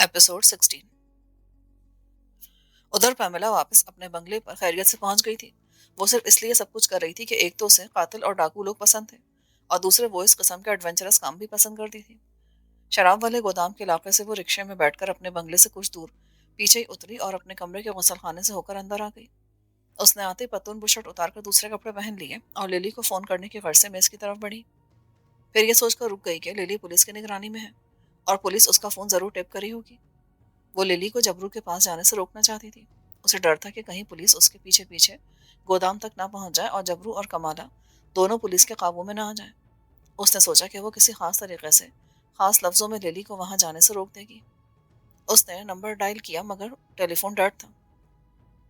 Episode 16। उधर Pamela वापस अपने बंगले पर खैरियत से पहुंच गई थी। वो सिर्फ इसलिए सब कुछ कर रही थी कि एक तो उसे कातिल और डाकू लोग पसंद थे और दूसरे वो इस किस्म के एडवेंचरस काम भी पसंद करती थी। शराब वाले गोदाम के इलाके से वो रिक्शे में बैठकर अपने बंगले से कुछ दूर पीछे ही उतरी और अपने कमरे के गुसलखाने से होकर अंदर आ गई। उसने आते ही पतलून बुशर्ट उतार कर दूसरे कपड़े पहन लिए और लिली को फोन करने की गर्ज से मेज की तरफ बढ़ी। फिर ये सोचकर रुक गई कि लिली पुलिस की निगरानी में है और पुलिस उसका फोन जरूर टेप करी होगी। वो लिली को जबरू के पास जाने से रोकना चाहती थी। उसे डर था कि कहीं पुलिस उसके पीछे पीछे गोदाम तक ना पहुंच जाए और जबरू और कमाला दोनों पुलिस के काबू में ना आ जाए। उसने सोचा कि वो किसी खास तरीके से खास लफ्जों में लिली को वहां जाने से रोक देगी। उसने नंबर डायल किया मगर टेलीफोन डेड था।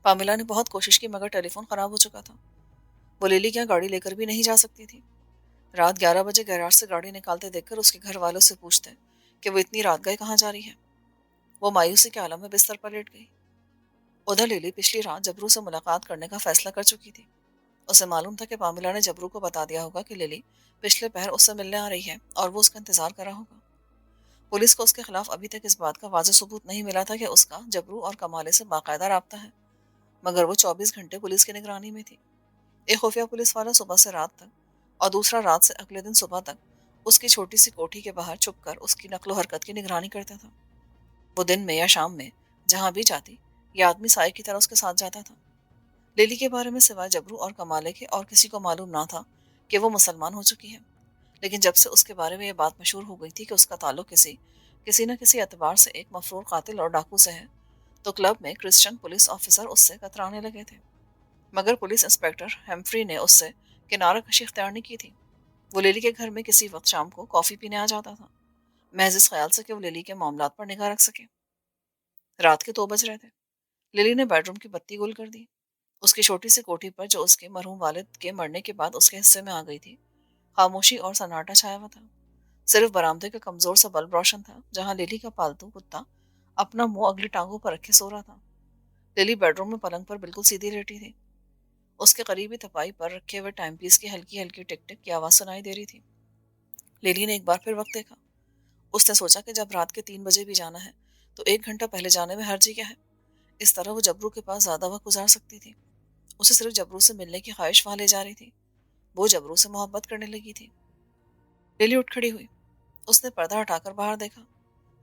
पामिला ने बहुत कोशिश की मगर टेलीफोन खराब हो चुका था। वो लिली क्या गाड़ी लेकर भी नहीं जा सकती थी। रात 11 बजे गैराज से गाड़ी निकालते देखकर उसके घर वालों से पूछते कि वो इतनी रात गए कहाँ जा रही है। वो मायूसी के आलम में बिस्तर पर लेट गई। उधर लिली पिछली रात जबरू से मुलाकात करने का फैसला कर चुकी थी। उसे मालूम था कि पामिला ने जबरू को बता दिया होगा कि लिली पिछले पहर उससे मिलने आ रही है और वो उसका इंतजार कर रहा होगा। पुलिस को उसके खिलाफ अभी तक इस बात का वाज़ेह सबूत नहीं मिला था कि उसका जबरू और कमाले से बाकायदा राब्ता है, मगर वो 24 घंटे पुलिस की निगरानी में थी। एक खुफिया पुलिस वाला सुबह से रात तक और दूसरा रात से अगले दिन सुबह तक उसकी छोटी सी कोठी के बाहर छुप कर उसकी नकलो हरकत की निगरानी करता था। वो दिन में या शाम में जहां भी जाती ये आदमी साए की तरह उसके साथ जाता था। लिली के बारे में सिवाय जबरू और कमाले के और किसी को मालूम ना था कि वो मुसलमान हो चुकी है। लेकिन जब से उसके बारे में ये बात मशहूर हो गई थी कि उसका ताल्लुक किसी किसी न किसी एतबार से एक मफरूर कातिल और डाकू से है, तो क्लब में क्रिश्चियन पुलिस ऑफिसर उससे कतराने लगे थे। मगर पुलिस इंस्पेक्टर हेम्फ्री ने उससे किनारा कशी इख्तियार नहीं की थी। वो लिली के घर में किसी वक्त शाम को कॉफी पीने आ जाता था, महज इस ख्याल से कि वो लिली के मामलात पर निगाह रख सके। रात के 2 बज रहे थे। लिली ने बेडरूम की बत्ती गुल कर दी। उसकी छोटी सी कोठी पर जो उसके मरहूम वालिद के मरने के बाद उसके हिस्से में आ गई थी, खामोशी और सन्नाटा छाया हुआ था। सिर्फ बरामदे का कमजोर सा बल्ब रोशन था जहां लिली का पालतू कुत्ता अपना मुंह अगली टांगों पर रखे सो रहा था। लिली बेडरूम में पलंग पर बिल्कुल सीधी लेटी थी। उसके करीबी तपाई पर रखे हुए टाइम पीस की हल्की हल्की टिक टिक की आवाज सुनाई दे रही थी। लिली ने एक बार फिर वक्त देखा। उसने सोचा कि जब रात के 3 बजे भी जाना है तो 1 घंटा पहले जाने में हर्ज क्या है। इस तरह वो जबरू के पास ज्यादा वक्त गुजार सकती थी। उसे सिर्फ जबरू से मिलने की ख्वाहिश वहां ले जा रही थी। वो जबरू से मोहब्बत करने लगी थी। लिली उठ खड़ी हुई। उसने पर्दा हटाकर बाहर देखा।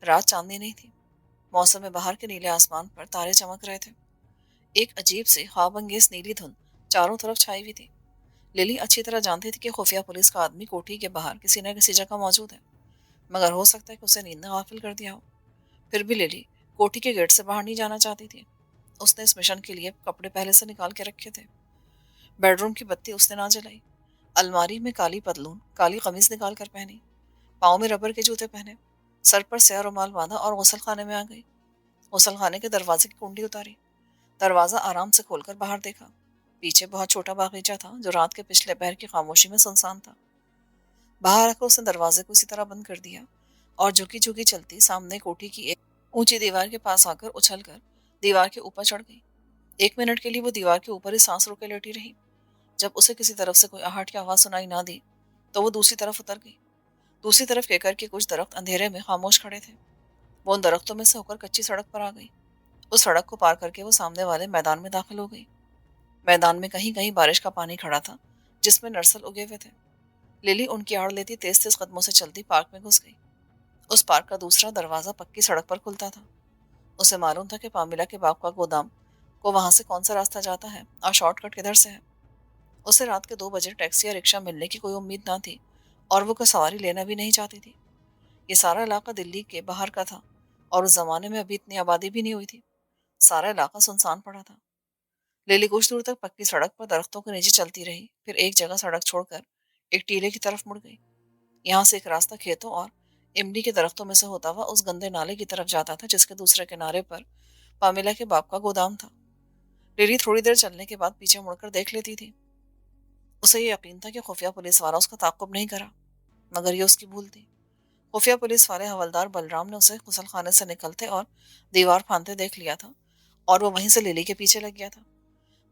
रात चांदनी नहीं थी। मौसम में बाहर के नीले आसमान पर तारे चमक रहे थे। एक अजीब सी ख्वाबंगेज नीली धुंध चारों तरफ छाई हुई थी। लिली अच्छी तरह जानती थी कि खुफिया पुलिस का आदमी कोठी के बाहर किसी न किसी जगह मौजूद है, मगर हो सकता है कि उसे नींद ने गाफिल कर दिया हो। फिर भी लिली कोठी के गेट से बाहर नहीं जाना चाहती थी। उसने इस मिशन के लिए कपड़े पहले से निकाल के रखे थे। बेडरूम की बत्ती उसने ना जलाई। अलमारी में काली पतलून काली कमीज निकाल कर पहनी, पाँव में रबर के जूते पहने, सर पर स्या रुमाल बांधा और गुसल खाने में आ गई। गुसल खाने के दरवाजे की कुंडी उतारी। दरवाजा आराम से खोलकर बाहर देखा। पीछे बहुत छोटा बागीचा था जो रात के पिछले पहर की खामोशी में सुनसान था। बाहर आकर उसने दरवाजे को इसी तरह बंद कर दिया और झुकी झुकी चलती सामने कोठी की एक ऊंची दीवार के पास आकर उछलकर दीवार के ऊपर चढ़ गई। 1 मिनट के लिए वो दीवार के ऊपर ही सांस रोके लेटी रही। जब उसे किसी तरफ से कोई आहट की आवाज सुनाई ना दी तो वो दूसरी तरफ उतर गई। दूसरी तरफ केकर के कुछ दरख्त अंधेरे में खामोश खड़े थे। वो उन दरख्तों में से होकर कच्ची सड़क पर आ गई। उस सड़क को पार करके वो सामने वाले मैदान में दाखिल हो गई। मैदान में कहीं कहीं बारिश का पानी खड़ा था जिसमें नर्सल उगे हुए थे। लिली उनकी आड़ लेती तेज तेज कदमों से चलती पार्क में घुस गई। उस पार्क का दूसरा दरवाजा पक्की सड़क पर खुलता था। उसे मालूम था कि पामिला के बाप का गोदाम को वहां से कौन सा रास्ता जाता है और शॉर्टकट किधर से है। उसे रात के 2 बजे टैक्सी या रिक्शा मिलने की कोई उम्मीद ना थी और वो कोई सवारी लेना भी नहीं चाहती थी। ये सारा इलाका दिल्ली के बाहर का था और उस जमाने में अभी इतनी आबादी भी नहीं हुई थी। सारा इलाका सुनसान पड़ा था। लिली कुछ दूर तक पक्की सड़क पर दरख्तों के नीचे चलती रही, फिर एक जगह सड़क छोड़कर एक टीले की तरफ मुड़ गई। यहाँ से एक रास्ता खेतों और इमली के दरख्तों में से होता हुआ उस गंदे नाले की तरफ जाता था जिसके दूसरे किनारे पर पामिला के बाप का गोदाम था। लिली थोड़ी देर चलने के बाद पीछे मुड़कर देख लेती थी। उसे ये यकीन था कि खुफिया पुलिस वाला उसका ताक़ुब नहीं करा, मगर ये उसकी भूल थी। खुफिया पुलिस वाले हवलदार बलराम ने उसे गुसल खाने से निकलते और दीवार फांदते देख लिया था और वो वहीं से लिली के पीछे लग गया था।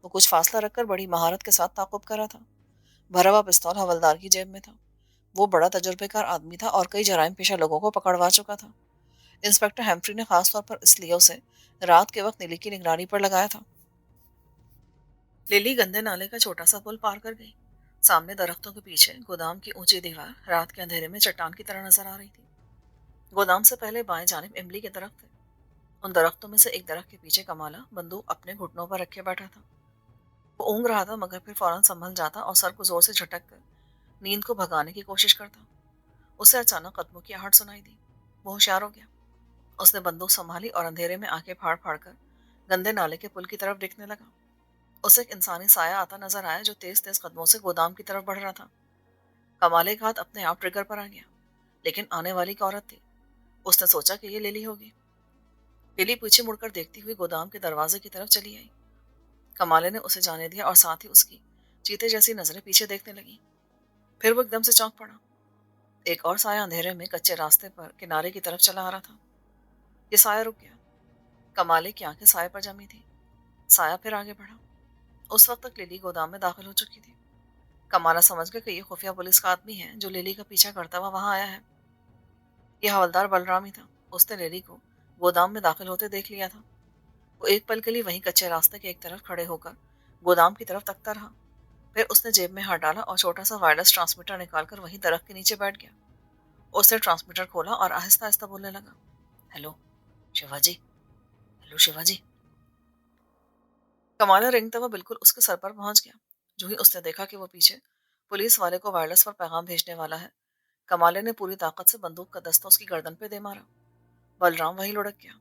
वो कुछ फासला रखकर बड़ी महारत के साथ ताक़ुब कर रहा था। भरा हुआ पिस्तौल हवलदार की जेब में था। वो बड़ा तजुर्बेकार आदमी था और कई जराइम पेशा लोगों को पकड़वा चुका था। इंस्पेक्टर हेम्फ्री ने खास तौर पर इसलिए उसे रात के वक्त लिली की निगरानी पर लगाया था। लिली गंदे नाले का छोटा सा पुल पार कर गई। सामने दरख्तों के पीछे गोदाम की ऊंची दीवार रात के अंधेरे में चट्टान की तरह नजर आ रही थी। गोदाम से पहले बाएं जानिब इमली के दरख्त थे। उन दरख्तों में से एक दरख्त के पीछे कमाला बंदूक अपने घुटनों पर रखे बैठा था। वो ऊँग रहा था मगर फिर फौरन संभल जाता और सर को जोर से झटक कर नींद को भगाने की कोशिश करता। उसे अचानक कदमों की आहट सुनाई दी। वो होशियार हो गया। उसने बंदूक संभाली और अंधेरे में आंखें फाड़ फाड़ कर गंदे नाले के पुल की तरफ देखने लगा। उसे एक इंसानी साया आता नजर आया जो तेज तेज कदमों से गोदाम की तरफ बढ़ रहा था। कमाले का हाथ अपने आप ट्रिगर पर आ गया, लेकिन आने वाली एक औरत थी। उसने सोचा कि ये लिली होगी। लिली पीछे मुड़कर देखती हुई गोदाम के दरवाजे की तरफ चली आई। कमाले ने उसे जाने दिया और साथ ही उसकी चीते जैसी नजरें पीछे देखने लगी। फिर वो एकदम से चौंक पड़ा। एक और साया अंधेरे में कच्चे रास्ते पर किनारे की तरफ चला आ रहा था। ये साया रुक गया। कमाले की आंखें साए पर जमी थी। साया फिर आगे बढ़ा। उस वक्त तक लिली गोदाम में दाखिल हो चुकी थी। कमाला समझ गया कि ये खुफिया पुलिस का आदमी है जो लिली का पीछा करता हुआ वहां आया है। यह हवलदार बलराम ही था। उसने लिली को गोदाम में दाखिल होते देख लिया था। वो एक पल के लिए वहीं कच्चे रास्ते के एक तरफ खड़े होकर गोदाम की तरफ तकता रहा। फिर उसने जेब में हाथ डाला और छोटा सा वायरलेस ट्रांसमीटर निकालकर वहीं दरख्त के नीचे बैठ गया। उसने ट्रांसमीटर खोला और आहिस्ता आहिस्ता बोलने लगा, हेलो शिवाजी, हेलो शिवाजी। कमाला रेंगता हुआ बिल्कुल उसके सर पर पहुंच गया। जो ही उसने देखा कि वो पीछे पुलिस वाले को वायरलेस पर पैगाम भेजने वाला है, कमाले ने पूरी ताकत से बंदूक का दस्ता उसकी गर्दन पे दे मारा। बलराम वहीं लुढ़क गया।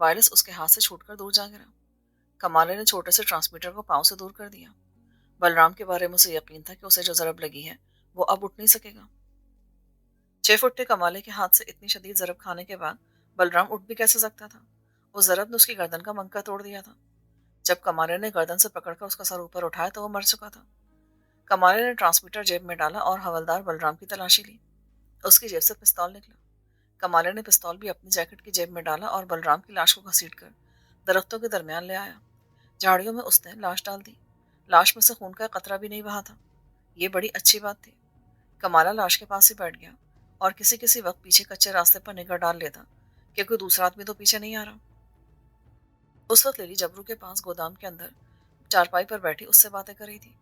वायरलेस उसके हाथ से छूटकर दूर जा गिरा। कमाले ने छोटे से ट्रांसमीटर को पांव से दूर कर दिया। बलराम के बारे में उसे यकीन था कि उसे जो जरब लगी है वो अब उठ नहीं सकेगा। 6 फुट के कमाले के हाथ से इतनी शदीद जरब खाने के बाद बलराम उठ भी कैसे सकता था। उस जरब ने उसकी गर्दन का मंका तोड़ दिया था। जब कमाले ने गर्दन से पकड़कर उसका सर ऊपर उठाया तो वो मर चुका था। कमाले ने ट्रांसमीटर जेब में डाला और हवलदार बलराम की तलाशी ली। उसकी जेब से पिस्तौल निकला। कमाले ने पिस्तौल भी अपनी जैकेट की जेब में डाला और बलराम की लाश को घसीटकर दरख्तों के दरमियान ले आया। झाड़ियों में उसने लाश डाल दी। लाश में से खून का कतरा भी नहीं बहा था। ये बड़ी अच्छी बात थी। कमाला लाश के पास ही बैठ गया और किसी किसी वक्त पीछे कच्चे रास्ते पर निगाह डाल लेता कि कोई दूसरा आदमी तो पीछे नहीं आ रहा। उस वक्त लिली जबरू के पास गोदाम के अंदर चारपाई पर बैठी उससे बातें कर रही थी।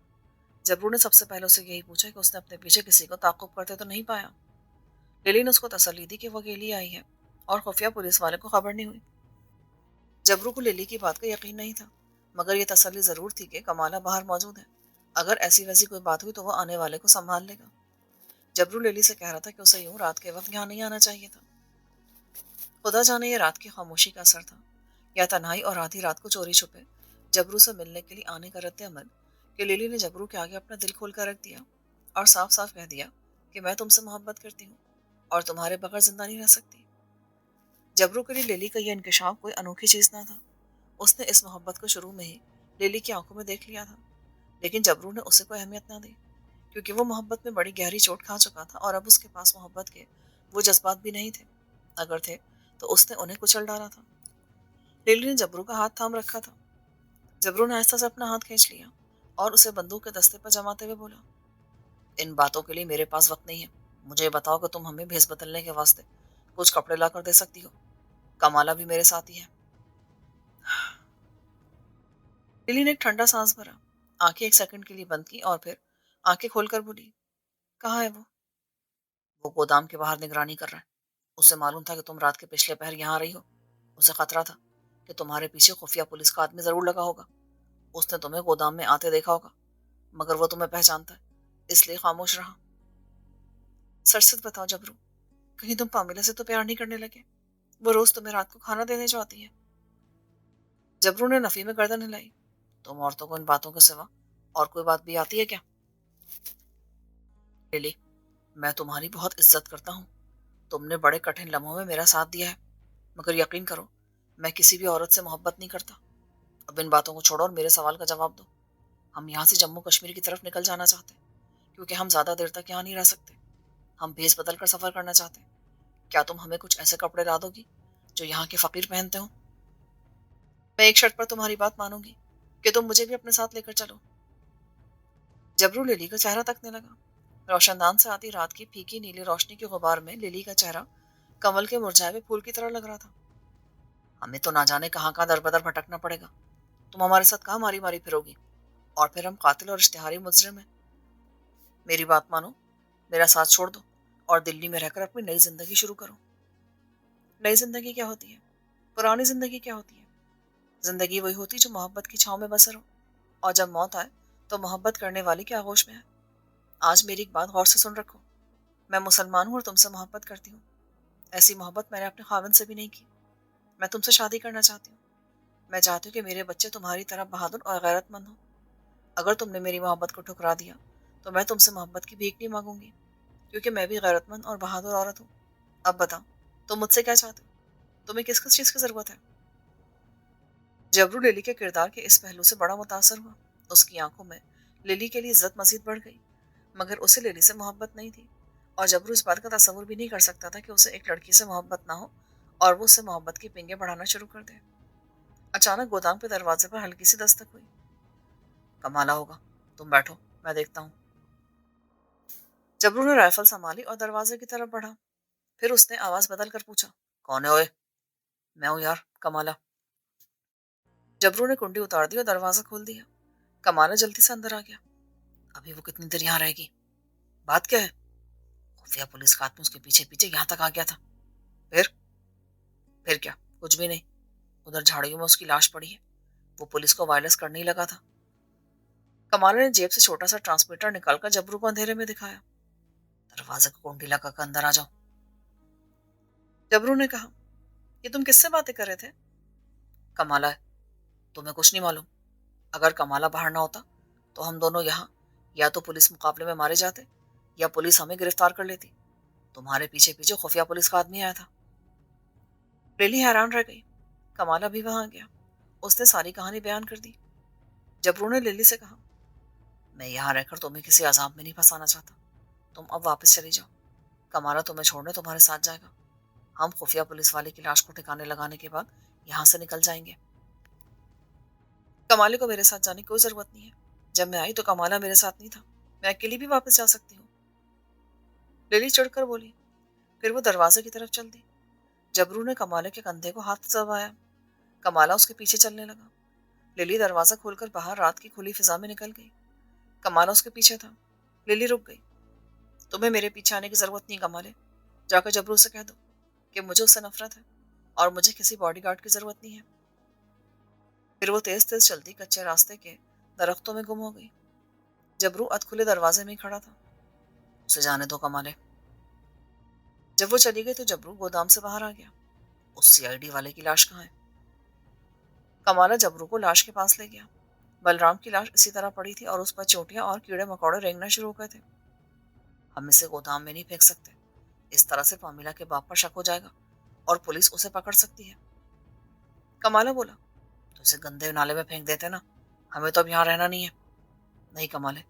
जबरू ने सबसे पहले उससे यही पूछा कि उसने अपने पीछे किसी को ताक़ुब करते तो नहीं पाया। लिली ने उसको तसल्ली दी कि वो अकेली आई है और खुफिया पुलिस वाले को खबर नहीं हुई। जबरू को लिली की बात का यकीन नहीं था, मगर ये तसल्ली जरूर थी कि कमाला बाहर मौजूद है। अगर ऐसी वैसी कोई बात हुई तो वो आने वाले को संभाल लेगा। जबरू लिली से कह रहा था कि उसे यूं रात के वक्त यहाँ नहीं आना चाहिए था। खुदा जाने ये रात की खामोशी का असर था या तन्हाई और आधी रात को चोरी छुपे जबरू से मिलने के लिए आने का रद्द अमल कि लिली ने जबरू के आगे अपना दिल खोल कर रख दिया और साफ साफ कह दिया कि मैं तुमसे मोहब्बत करती हूँ और तुम्हारे बगैर जिंदा नहीं रह सकती। जबरू के लिए लिली का यह इंकशाफ कोई अनोखी चीज ना था। उसने इस मोहब्बत को शुरू में ही लिली की आंखों में देख लिया था, लेकिन जबरू ने उसे कोई अहमियत ना दी क्योंकि वो मोहब्बत में बड़ी गहरी चोट खा चुका था और अब उसके पास मोहब्बत के वो जज्बात भी नहीं थे। अगर थे तो उसने उन्हें कुचल डाला था। लिली ने जबरू का हाथ थाम रखा था। जबरू ने आहिस्ता से अपना हाथ खींच लिया और उसे बंदूक के दस्ते पर जमाते हुए बोला, इन बातों के लिए मेरे पास वक्त नहीं है। मुझे बताओ कि तुम हमें भेस बदलने के वास्ते कुछ कपड़े ला कर दे सकती हो। कमाला भी मेरे साथ ही है। लिली ने एक ठंडा सांस भरा, आंखें एक सेकंड के लिए बंद की और फिर आंखें खोलकर बोली, कहाँ है वो गोदाम के बाहर निगरानी कर रहा है। उसे मालूम था कि तुम रात के पिछले पहर यहाँ आ रही हो। उसे खतरा था कि तुम्हारे पीछे खुफिया पुलिस का आदमी जरूर लगा होगा। उसने तुम्हें गोदाम में आते देखा होगा, मगर वो तुम्हें पहचानता है इसलिए खामोश रहा। सच सच बताओ जबरू, कहीं तुम पामिला से तो प्यार नहीं करने लगे? वो रोज तुम्हें रात को खाना देने जो आती है। जबरू ने नफी में गर्दन हिलाई। तुम औरतों को इन बातों के सिवा और कोई बात भी आती है क्या? लिली, मैं तुम्हारी बहुत इज्जत करता हूँ। तुमने बड़े कठिन लम्हों में मेरा साथ दिया है, मगर यकीन करो मैं किसी भी औरत से मोहब्बत नहीं करता। अब इन बातों को छोड़ो और मेरे सवाल का जवाब दो। हम यहाँ से जम्मू कश्मीर की तरफ निकल जाना चाहते हैं क्योंकि हम ज्यादा देर तक यहाँ नहीं रह सकते। हम भेस बदल कर सफर करना चाहते हैं। क्या तुम हमें कुछ ऐसे कपड़े ला दोगी जो यहाँ के फकीर पहनते हो? मैं एक शर्त पर तुम्हारी बात मानूंगी कि तुम मुझे भी अपने साथ लेकर चलो। जबरू लिली का चेहरा तकने लगा। रोशनदान से आती रात की फीकी नीली रोशनी के गुबार में लिली का चेहरा कमल के मुरझाए हुए फूल की तरह लग रहा था। हमें तो ना जाने कहाँ कहाँ दर बदर भटकना पड़ेगा। तुम हमारे साथ कहाँ मारी मारी फिरोगी, और फिर हम कातिल और इश्तिहारी मुजरिम हैं। मेरी बात मानो, मेरा साथ छोड़ दो और दिल्ली में रहकर अपनी नई जिंदगी शुरू करो। नई जिंदगी क्या होती है? पुरानी जिंदगी क्या होती है? जिंदगी वही होती है जो मोहब्बत की छांव में बसर हो, और जब मौत आए तो मोहब्बत करने वाली के आगोश में है। आज मेरी एक बात गौर से सुन रखो। मैं मुसलमान हूँ और तुमसे मोहब्बत करती हूँ। ऐसी मोहब्बत मैंने अपने खाविंद से भी नहीं की। मैं तुमसे शादी करना चाहती हूँ। मैं चाहती हूँ कि मेरे बच्चे तुम्हारी तरह बहादुर और गैरतमंद हों। अगर तुमने मेरी मोहब्बत को ठुकरा दिया तो मैं तुमसे मोहब्बत की भीख नहीं मांगूंगी, क्योंकि मैं भी गैरतमंद और बहादुर औरत हूँ। अब बताओ, तुम मुझसे क्या चाहते हो? तुम्हें किस किस चीज की जरूरत है? जबरू लिली के किरदार के इस पहलू से बड़ा मुतासर हुआ। उसकी आंखों में लिली के लिए इज्जत मजीद बढ़ गई, मगर उसे लिली से मोहब्बत नहीं थी। और जबरू इस बात का तस्वुर भी नहीं कर सकता था कि उसे एक लड़की से मोहब्बत ना हो और वो उससे मोहब्बत की पिंगे बढ़ाना शुरू कर दे। अचानक गोदाम के दरवाजे पर हल्की सी दस्तक हुई। कमाला होगा, तुम बैठो, मैं देखता हूँ। जबरू ने राइफल संभाली और दरवाजे की तरफ बढ़ा। फिर उसने आवाज बदल कर पूछा, कौन है ओए? मैं हूँ यार, कमाला। जबरू ने कुंडी उतार दी और दरवाजा खोल दिया। कमाला जल्दी से अंदर आ गया। अभी वो कितनी देर यहाँ रहेगी? बात क्या है? खुफिया पुलिस का आदमी उसके पीछे पीछे यहाँ तक आ गया था। फिर? फिर क्या, कुछ भी नहीं। उधर झाड़ियों में उसकी लाश पड़ी है। वो पुलिस को वायरलेस करने ही लगा था। कमाला ने जेब से छोटा सा ट्रांसमीटर निकालकर जबरू को अंधेरे में दिखाया। दरवाजे को कुंडी लगा कर अंदर आ जाओ, जबरू ने कहा। ये तुम किससे बातें कर रहे थे? कमाला है, तुम्हें कुछ नहीं मालूम? अगर कमाला बाहर ना होता तो हम दोनों यहाँ या तो पुलिस मुकाबले में मारे जाते या पुलिस हमें गिरफ्तार कर लेती। तुम्हारे पीछे पीछे खुफिया पुलिस का आदमी आया था। लिली हैरान रह गई। कमाला भी वहां आ गया। उसने सारी कहानी बयान कर दी। जबरू ने लिली से कहा, मैं यहाँ रहकर तुम्हें किसी अजाब में नहीं फंसाना चाहता। तुम अब वापस चली जाओ। कमाला तुम्हें छोड़ने तुम्हारे साथ जाएगा। हम खुफिया पुलिस वाले की लाश को ठिकाने लगाने के बाद यहाँ से निकल जाएंगे। कमाले को मेरे साथ जाने की कोई जरूरत नहीं है। जब मैं आई तो कमाला मेरे साथ नहीं था। मैं अकेली भी वापस जा सकती हूँ, लिली चढ़कर बोली। फिर वो दरवाजे की तरफ चल दी। जबरू ने कमाले के कंधे को हाथ से दबाया। कमाला उसके पीछे चलने लगा। लिली दरवाजा खोलकर बाहर रात की खुली फिजा में निकल गई। कमाला उसके पीछे था। लिली रुक गई। तुम्हें मेरे पीछे आने की जरूरत नहीं कमाले। जाकर जबरू से कह दो कि मुझे उससे नफरत है और मुझे किसी बॉडीगार्ड की जरूरत नहीं है। फिर वो तेज तेज चलती कच्चे रास्ते के दरख्तों में गुम हो गई। जबरू अधखुले दरवाजे में ही खड़ा था। उसे जाने दो कमाले। जब वो चली गई तो जबरू गोदाम से बाहर आ गया। उस सीआईडी वाले की लाश कहाँ है? कमाला जबरू को लाश के पास ले गया। बलराम की लाश इसी तरह पड़ी थी और उस पर चोटियां और कीड़े मकोड़े रेंगना शुरू हो गए थे। हम इसे गोदाम में नहीं फेंक सकते। इस तरह से पामिला के बाप पर शक हो जाएगा और पुलिस उसे पकड़ सकती है। कमाला बोला, तो इसे गंदे नाले में फेंक देते ना, हमें तो अब यहाँ रहना नहीं है। नहीं कमाले,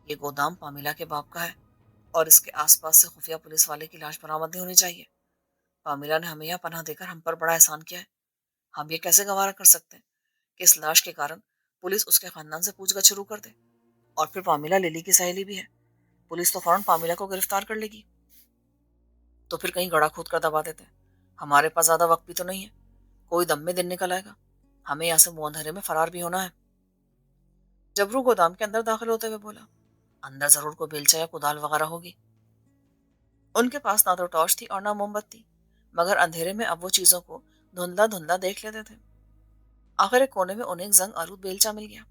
ये गोदाम पामिला के बाप का है और इसके आसपास से खुफिया पुलिस वाले की लाश बरामद नहीं होनी चाहिए। पामिला ने हमें यहाँ पनाह देकर हम पर बड़ा एहसान किया है। हम ये कैसे गवारा कर सकते हैं कि इस लाश के कारण पुलिस उसके खानदान से पूछगछ शुरू कर दे। और फिर पामिला लिली की सहेली भी है। पुलिस तो फौरन पामिला को गिरफ्तार कर लेगी। तो फिर कहीं गड़ा खोद कर दबा देते हैं। हमारे पास ज्यादा वक्त भी तो नहीं है। कोई दम में दिन निकल आएगा। हमें यहाँ से मुंह अंधेरे में फरार भी होना है। जबरू गोदाम के अंदर दाखिल होते हुए बोला, अंदर जरूर कोई बेलचा या कुदाल वगैरह होगी। उनके पास ना तो टॉर्च थी और ना मोमबत्ती, मगर अंधेरे में अब वो चीजों को धुंधला धुंधला देख लेते थे। आखिर एक कोने में उन्हें एक जंग आलूद बेलचा मिल गया।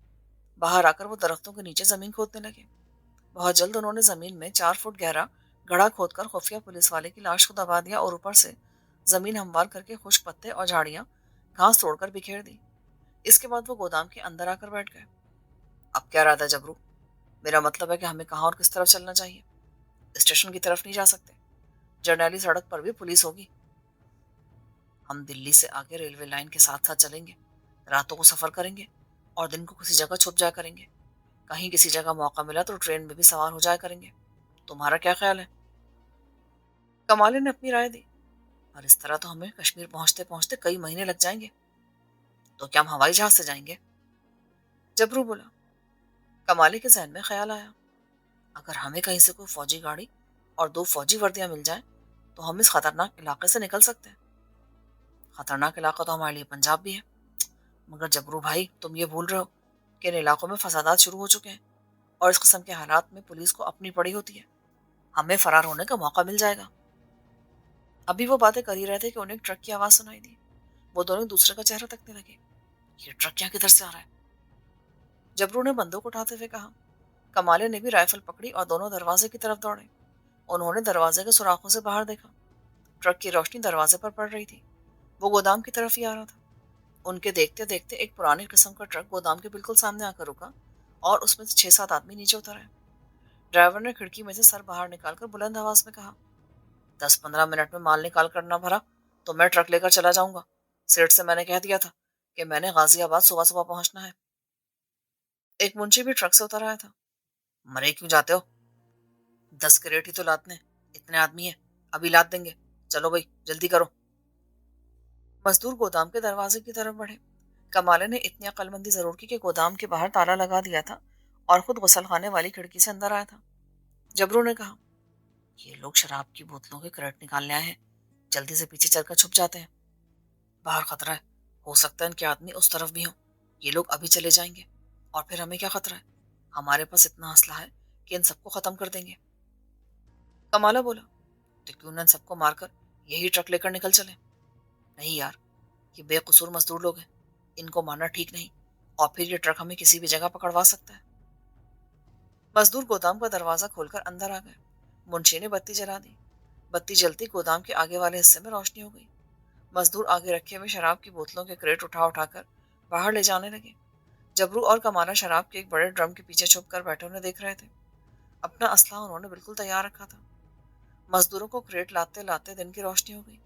बाहर आकर वो दरख्तों के नीचे जमीन खोदने लगे। बहुत जल्द उन्होंने जमीन में 4 फुट गहरा गड्ढा खोदकर खुफिया पुलिस वाले की लाश को दबा दिया और ऊपर से जमीन हमवार करके खुश्क पत्ते और झाड़ियां घास तोड़कर बिखेर दी। इसके बाद वो गोदाम के अंदर आकर बैठ गए। अब क्या रहा था जबरू? मेरा मतलब है कि हमें कहाँ और किस तरफ चलना चाहिए? स्टेशन की तरफ नहीं जा सकते। जरनैली सड़क पर भी पुलिस होगी। हम दिल्ली से आगे रेलवे लाइन के साथ साथ चलेंगे। रातों को सफर करेंगे और दिन को किसी जगह छुप जाया करेंगे। कहीं किसी जगह मौका मिला तो ट्रेन में भी सवार हो जाया करेंगे। तुम्हारा क्या ख्याल है? कमाले ने अपनी राय दी। और इस तरह तो हमें कश्मीर पहुंचते पहुंचते कई महीने लग जाएंगे। तो क्या हम हवाई जहाज से जाएंगे? जबरू बोला। कमाले के जहन में ख्याल आया, अगर हमें कहीं से कोई फौजी गाड़ी और 2 फौजी वर्दियां मिल जाए تو ہم اس خطرناک علاقے سے نکل سکتے ہیں۔ خطرناک علاقہ تو ہمارے لیے پنجاب بھی ہے۔ مگر جبرو بھائی، تم یہ بھول رہے ہو کہ ان علاقوں میں فسادات شروع ہو چکے ہیں، اور اس قسم کے حالات میں پولیس کو اپنی پڑی ہوتی ہے۔ ہمیں فرار ہونے کا موقع مل جائے گا۔ ابھی وہ باتیں کر ہی رہے تھے کہ انہیں ایک ٹرک کی آواز سنائی دی۔ وہ دونوں دوسرے کا چہرہ تکنے لگے۔ یہ ٹرک کیا کدھر سے آ رہا ہے؟ جبرو نے بندوق اٹھاتے ہوئے کہا۔ کمالے نے بھی رائفل پکڑی اور دونوں دروازے کی طرف دوڑے۔ انہوں نے دروازے کے سوراخوں سے باہر دیکھا۔ ٹرک کی روشنی دروازے پر پڑ رہی تھی۔ وہ گودام کی طرف ہی آ رہا تھا۔ ان کے دیکھتے دیکھتے ایک پرانی قسم کا ٹرک گودام کے بالکل سامنے آ کر رکا، اور اس میں سے 6-7 آدمی نیچے اتر آئے۔ ڈرائیور نے کھڑکی میں سے سر باہر نکال کر بلند آواز میں کہا، 10-15 منٹ میں مال نکال کر نہ بھرا تو میں ٹرک لے کر چلا جاؤں گا۔ سیٹ سے میں نے کہہ دیا تھا کہ میں نے غازی آباد صبح صبح پہنچنا ہے۔ ایک منشی بھی ٹرک سے اتر آیا تھا۔ مرے کیوں جاتے ہو؟ 10 کریٹ ہی تو لادنے، اتنے آدمی ہیں، ابھی لاد دیں گے، چلو بھائی جلدی کرو۔ مزدور گودام کے دروازے کی طرف بڑھے۔ کمالے نے اتنی عقل مندی ضرور کی کہ گودام کے باہر تالا لگا دیا تھا اور خود غسل خانے والی کھڑکی سے اندر آیا تھا۔ جبرو نے کہا، یہ لوگ شراب کی بوتلوں کے کریٹ نکالنے آئے ہیں، جلدی سے پیچھے چل کر چھپ جاتے ہیں۔ باہر خطرہ ہے، ہو سکتا ہے ان کے آدمی اس طرف بھی ہوں۔ یہ لوگ ابھی چلے جائیں گے اور پھر ہمیں کیا خطرہ ہے؟ ہمارے پاس اتنا اسلحہ ہے کہ ان سب کو ختم کر دیں گے۔ کمالہ بولا، تو کیوں نہ ان سب کو مار کر یہی ٹرک لے کر نکل چلیں؟ نہیں یار، یہ بے قصور مزدور لوگ ہیں، ان کو مارنا ٹھیک نہیں، اور پھر یہ ٹرک ہمیں کسی بھی جگہ پکڑوا سکتا ہے۔ مزدور گودام کا دروازہ کھول کر اندر آ گئے۔ منشی نے بتی جلا دی۔ بتی جلتی گودام کے آگے والے حصے میں روشنی ہو گئی۔ مزدور آگے رکھے ہوئے شراب کی بوتلوں کے کریٹ اٹھا اٹھا کر باہر لے جانے لگے۔ جبرو اور کمالہ شراب کے ایک بڑے ڈرم کے پیچھے چھپ کر بیٹھے انہیں دیکھ رہے تھے۔ اپنا اسلحہ انہوں نے بالکل تیار رکھا تھا۔ مزدوروں کو کریٹ لاتے لاتے دن کی روشنی ہو گئی۔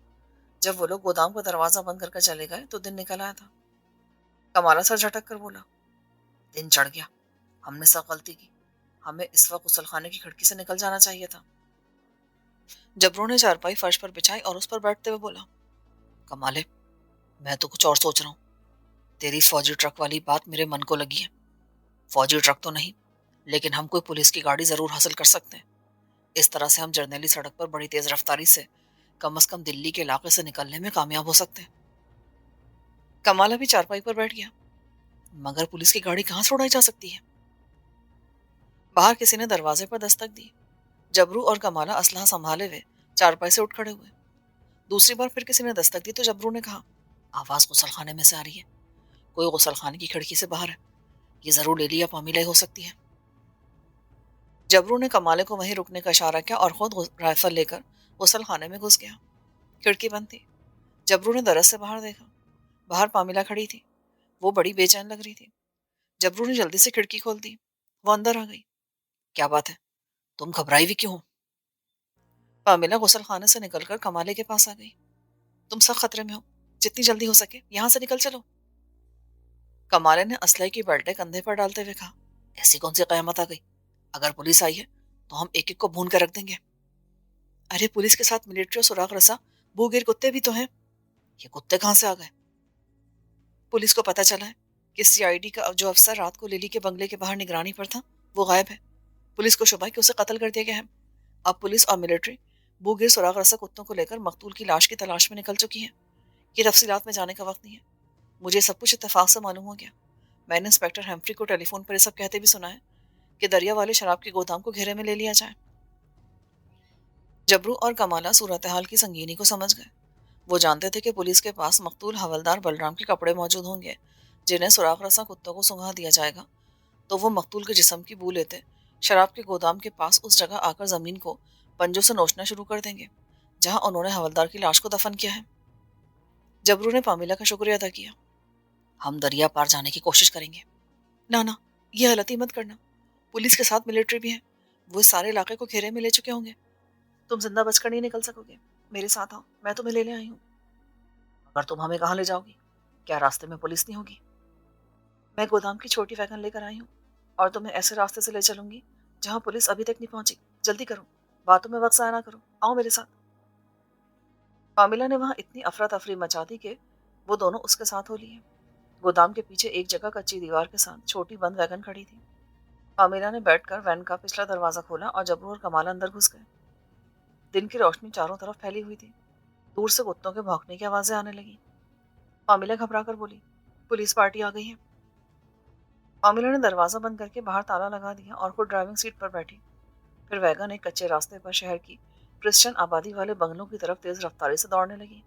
جب وہ لوگ گودام کا دروازہ بند کر کے چلے گئے تو دن نکل آیا تھا۔ کمالہ سر جھٹک کر بولا، دن چڑھ گیا، ہم نے سب غلطی کی، ہمیں اس وقت غسل خانے کی کھڑکی سے نکل جانا چاہیے تھا۔ جبرو نے چارپائی فرش پر بچھائی اور اس پر بیٹھتے ہوئے بولا، کمالے، میں تو کچھ اور سوچ رہا ہوں۔ تیری فوجی ٹرک والی بات میرے من کو لگی ہے۔ فوجی ٹرک تو نہیں، لیکن ہم کوئی پولیس کی گاڑی ضرور حاصل کر سکتے ہیں۔ اس طرح سے ہم جرنیلی سڑک پر بڑی تیز رفتاری سے کم از کم دلی کے علاقے سے نکلنے میں کامیاب ہو سکتے ہیں۔ کمالہ بھی چارپائی پر بیٹھ گیا۔ مگر پولیس کی گاڑی کہاں سے اڑائی جا سکتی ہے؟ باہر کسی نے دروازے پر دستک دی۔ جبرو اور کمالہ اسلحہ سنبھالے ہوئے چارپائی سے اٹھ کھڑے ہوئے۔ دوسری بار پھر کسی نے دستک دی تو جبرو نے کہا، آواز غسل خانے میں سے آ رہی ہے، کوئی غسل خانے کی کھڑکی سے باہر ہے، یہ ضرور لیلی یا پامیلہ ہو سکتی ہے۔ جبرو نے کمالے کو وہیں رکنے کا اشارہ کیا اور خود رائفل لے کر غسل خانے میں گھس گیا۔ کھڑکی بند تھی۔ جبرو نے درس سے باہر دیکھا۔ باہر پامیلہ کھڑی تھی۔ وہ بڑی بے چین لگ رہی تھی۔ جبرو نے جلدی سے کھڑکی کھول دی۔ وہ اندر آ گئی۔ کیا بات ہے؟ تم گھبرائی ہوئی کیوں ہو؟ پامیلہ غسل خانے سے نکل کر کمالے کے پاس آ گئی۔ تم سخت خطرے میں ہو، جتنی جلدی ہو سکے یہاں سے نکل چلو۔ کمالے نے اسلحے کی بیلٹیں کندھے پر ڈالتے ہوئے کہا، ایسی کون سی قیامت آ گئی؟ اگر پولیس آئی ہے تو ہم ایک ایک کو بھون کر رکھ دیں گے۔ ارے پولیس کے ساتھ ملٹری اور سراغ رسا بوگیر کتے بھی تو ہیں۔ یہ کتے کہاں سے آ گئے؟ پولیس کو پتہ چلا ہے کہ سی آئی ڈی کا جو افسر رات کو لیلی کے بنگلے کے باہر نگرانی پر تھا وہ غائب ہے۔ پولیس کو شبہ ہے کہ اسے قتل کر دیا گیا ہے۔ اب پولیس اور ملٹری بوگیر سراغ رسا کتوں کو لے کر مقتول کی لاش کی تلاش میں نکل چکی ہیں۔ یہ تفصیلات میں جانے کا وقت نہیں ہے۔ مجھے سب کچھ اتفاق سے معلوم ہو گیا۔ میں نے انسپیکٹر ہیمفری کو ٹیلی فون پر یہ سب کہتے بھی سنا ہے کہ دریا والے شراب کے گودام کو گھیرے میں لے لیا جائے۔ جبرو اور کمالہ صورتحال کی سنگینی کو سمجھ گئے۔ وہ جانتے تھے کہ پولیس کے پاس مقتول حوالدار بلرام کے کپڑے موجود ہوں گے جنہیں سراغ رساں کتوں کو سنگھا دیا جائے گا تو وہ مقتول کے جسم کی بو لیتے شراب کے گودام کے پاس اس جگہ آ کر زمین کو پنجوں سے نوچنا شروع کر دیں گے جہاں انہوں نے حوالدار کی لاش کو دفن کیا ہے۔ جبرو نے پامیلہ کا شکریہ ادا کیا۔ ہم دریا پار جانے کی کوشش کریں گے۔ نہ یہ غلطی مت کرنا، پولیس کے ساتھ ملٹری بھی ہے، وہ اس سارے علاقے کو گھیرے میں لے چکے ہوں گے۔ تم زندہ بچ کر نہیں نکل سکو گے، میرے ساتھ آؤ، میں تمہیں لینے آئی ہوں۔ مگر تم ہمیں کہاں لے جاؤ گی؟ کیا راستے میں پولیس نہیں ہوگی؟ میں گودام کی چھوٹی ویگن لے کر آئی ہوں اور تمہیں ایسے راستے سے لے چلوں گی جہاں پولیس ابھی تک نہیں پہنچی۔ جلدی کرو، باتوں میں وقت ضائع نہ کرو، آؤ میرے ساتھ۔ پامیلہ نے وہاں اتنی افراتفری مچا دی کہ وہ دونوں اس کے ساتھ ہو لیے۔ گودام کے پیچھے ایک جگہ کچی دیوار کے ساتھ چھوٹی بند ویگن کھڑی تھی۔ پامیلہ نے بیٹھ کر وین کا پچھلا دروازہ کھولا اور جبرو اور کمالہ اندر گھس گئے۔ دن کی روشنی چاروں طرف پھیلی ہوئی تھی۔ دور سے کتوں کے بھونکنے کی آوازیں آنے لگیں۔ پامیلا گھبرا کر بولی، پولیس پارٹی آ گئی ہے۔ پامیلا نے دروازہ بند کر کے باہر تالا لگا دیا اور خود ڈرائیونگ سیٹ پر بیٹھی۔ پھر ویگن ایک کچے راستے پر شہر کی کرسچن آبادی والے بنگلوں کی طرف تیز رفتاری سے دوڑنے لگی۔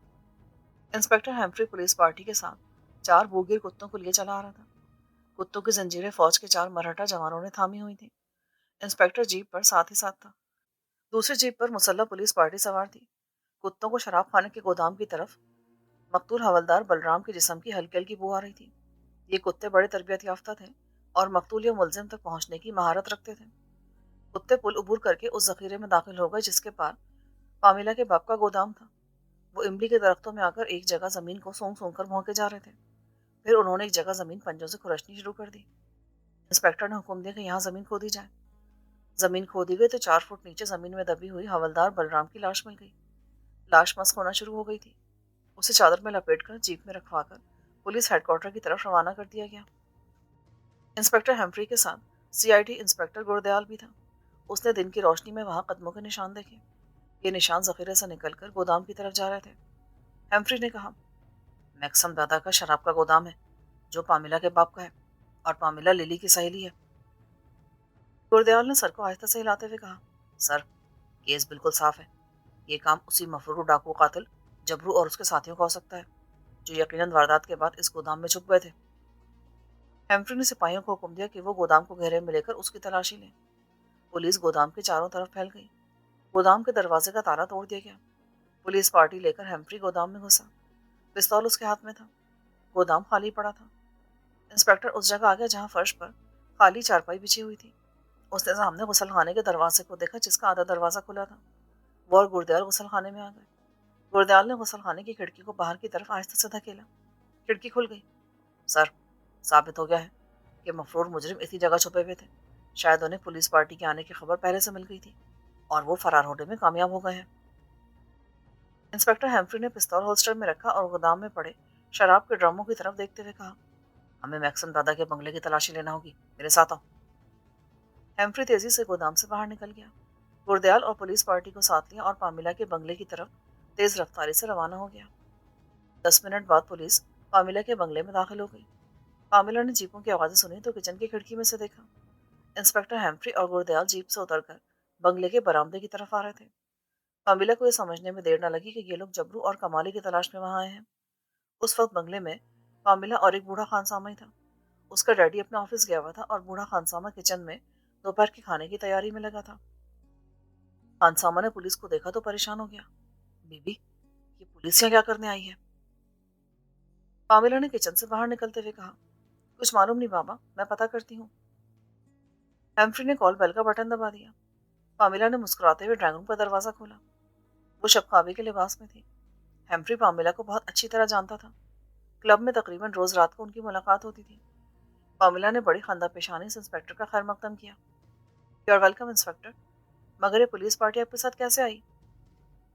انسپکٹر ہیمفری پولیس پارٹی کے ساتھ 4 بوگیر کتوں کو لیے چلا آ رہا تھا۔ کتوں کی زنجیریں فوج کے 4 مرہٹا جوانوں نے تھامی ہوئی تھیں۔ انسپکٹر جیپ پر ساتھ ہی ساتھ تھا۔ دوسری جیپ پر مسلح پولیس پارٹی سوار تھی۔ کتوں کو شراب خانے کے گودام کی طرف مقتول حوالدار بلرام کے جسم کی ہلکی ہلکی بو آ رہی تھی۔ یہ کتے بڑے تربیت یافتہ تھے اور مقتول یا ملزم تک پہنچنے کی مہارت رکھتے تھے۔ کتے پل عبور کر کے اس ذخیرے میں داخل ہو گئے جس کے پار پامیلا کے باپ کا گودام تھا۔ وہ املی کے درختوں میں آ کر ایک جگہ زمین کو سونگ سونگ کر بھونکے جا رہے تھے۔ پھر انہوں نے ایک جگہ زمین پنجوں سے کھرچنی شروع کر دی۔ انسپکٹر نے حکم دیا کہ یہاں زمین کھودی جائے۔ زمین کھودی گئی تو 4 فٹ نیچے زمین میں دبی ہوئی حوالدار بلرام کی لاش مل گئی۔ لاش مسخ ہونا شروع ہو گئی تھی۔ اسے چادر میں لپیٹ کر جیپ میں رکھوا کر پولیس ہیڈ کوارٹر کی طرف روانہ کر دیا گیا۔ انسپکٹر ہیمفری کے ساتھ CID انسپکٹر گردیال بھی تھا۔ اس نے دن کی روشنی میں وہاں قدموں کے نشان دیکھے۔ یہ نشان ذخیرے سے نکل کر گودام کی طرف جا رہے تھے۔ ہیمفری نے کہا، میکسم دادا کا شراب کا گودام ہے جو پامیلا کے باپ کا ہے، اور پامیلا للی کی سہیلی ہے۔ گردیال نے سر کو آہستہ سے ہلاتے ہوئے کہا، سر، کیس بالکل صاف ہے۔ یہ کام اسی مفرور ڈاکو قاتل جبرو اور اس کے ساتھیوں کا ہو سکتا ہے جو یقیناً واردات کے بعد اس گودام میں چھپ گئے تھے۔ ہیمفری نے سپاہیوں کو حکم دیا کہ وہ گودام کو گھیرے میں لے کر اس کی تلاشی لیں۔ پولیس گودام کے چاروں طرف پھیل گئی۔ گودام کے دروازے کا تالا توڑ دیا گیا۔ پولیس پارٹی لے کر ہیمفری گودام میں گھسا۔ پستول اس کے ہاتھ میں تھا۔ گودام خالی پڑا تھا۔ انسپکٹر اس جگہ آ گیا جہاں فرش پر خالی چارپائی بچھی ہوئی تھی۔ اس نے سامنے غسل خانے کے دروازے کو دیکھا جس کا آدھا دروازہ کھلا تھا۔ وہ اور گردیال غسل خانے میں آ گئے۔ گردیال نے غسل خانے کی کھڑکی کو باہر کی طرف آہستہ سے دھکیلا۔ کھڑکی کھل گئی۔ سر، ثابت ہو گیا ہے کہ مفرور مجرم اسی جگہ چھپے ہوئے تھے۔ شاید انہیں پولیس پارٹی کے آنے کی خبر پہلے سے مل گئی تھی اور وہ فرار ہونے میں کامیاب ہو گئے ہیں۔ انسپکٹر ہیمفری نے پستول ہولسٹر میں رکھا اور گودام میں پڑے شراب کے ڈرموں کی طرف دیکھتے ہوئے کہا، ہمیں میکسم دادا کے بنگلے کی تلاشی لینا ہوگی، میرے ساتھ آؤ۔ ہیمفری تیزی سے گودام سے باہر نکل گیا۔ گردیال اور پولیس پارٹی کو ساتھ لیا اور پامیلا کے بنگلے کی طرف تیز رفتاری سے روانہ ہو گیا۔ 10 منٹ بعد پولیس پامیلا کے بنگلے میں داخل ہو گئی۔ پامیلا نے جیپوں کی آوازیں سنی تو کچن کی کھڑکی میں سے دیکھا۔ انسپکٹر ہیمفری اور گردیال جیپ سے اتر کر بنگلے کے برآمدے کی طرف آ رہے تھے۔ پامیلا کو یہ سمجھنے میں دیر نہ لگی کہ یہ لوگ جبرو اور کمالی کی تلاش میں وہاں آئے ہیں۔ اس وقت بنگلے میں پامیلا اور ایک بوڑھا خانسامہ ہی تھا۔ اس کا ڈیڈی اپنے آفس گیا ہوا تھا اور بوڑھا خانسامہ کچن میں دوپہر کے کھانے کی تیاری میں لگا تھا۔ خانسامہ نے پولیس کو دیکھا تو پریشان ہو گیا۔ بی بی، یہ پولیس یہاں کیا کرنے آئی ہے؟ پامیلا نے کچن سے باہر نکلتے ہوئے کہا، کچھ معلوم نہیں بابا، میں پتہ کرتی ہوں۔ ہیمفری نے کال بیل کا بٹن دبا دیا۔ پامیلا نے مسکراتے ہوئے ڈرائنگ روم کا دروازہ کھولا۔ وہ شب خوابی کے لباس میں تھی۔ ہیمفری پامیلا کو بہت اچھی طرح جانتا تھا۔ کلب میں تقریباً روز رات کو ان کی ملاقات ہوتی تھی۔ پامیلا نے بڑی خندہ پیشانی سے انسپکٹر کا خیر مقدم کیا۔ یو آر ویلکم انسپکٹر، مگر یہ پولیس پارٹی آپ کے ساتھ کیسے آئی؟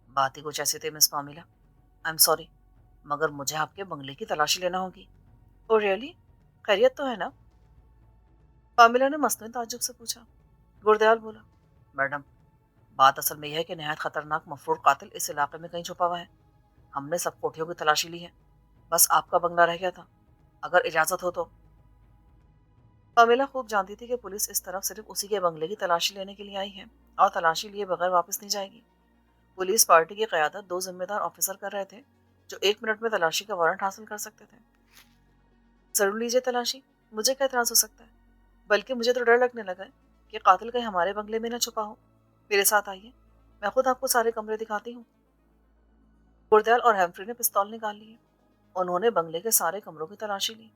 بات ہی کچھ ایسی تھی مس پامیلا، آئی ایم سوری، مگر مجھے آپ کے بنگلے کی تلاشی لینا ہوگی۔ او ریئلی؟ خیریت تو ہے نا؟ پامیلا نے مصنوعی تعجب سے پوچھا۔ گردیال بولا، میڈم، بات اصل میں یہ ہے کہ نہایت خطرناک مفرور قاتل اس علاقے میں کہیں چھپا ہوا ہے۔ ہم نے سب کوٹھیوں کی تلاشی لی ہے، بس آپ کا بنگلہ رہ گیا تھا، اگر اجازت ہو تو۔ پامیلا خوب جانتی تھی کہ پولیس اس طرف صرف اسی کے بنگلے کی تلاشی لینے کے لیے آئی ہے اور تلاشی لیے بغیر واپس نہیں جائے گی۔ پولیس پارٹی کی قیادت 2 ذمہ دار آفیسر کر رہے تھے جو 1 منٹ میں تلاشی کا وارنٹ حاصل کر سکتے تھے۔ ضرور لیجیے تلاشی، مجھے کیا اعتراض ہو سکتا ہے؟ بلکہ مجھے تو ڈر لگنے لگا ہے کہ قاتل کہیں ہمارے بنگلے میں نہ چھپا ہو۔ میرے ساتھ آئیے، میں خود آپ کو سارے کمرے دکھاتی ہوں۔ گردیال اور ہیمفری نے پستول نکال لیے۔ انہوں نے بنگلے کے سارے کمروں کی تلاشی لی۔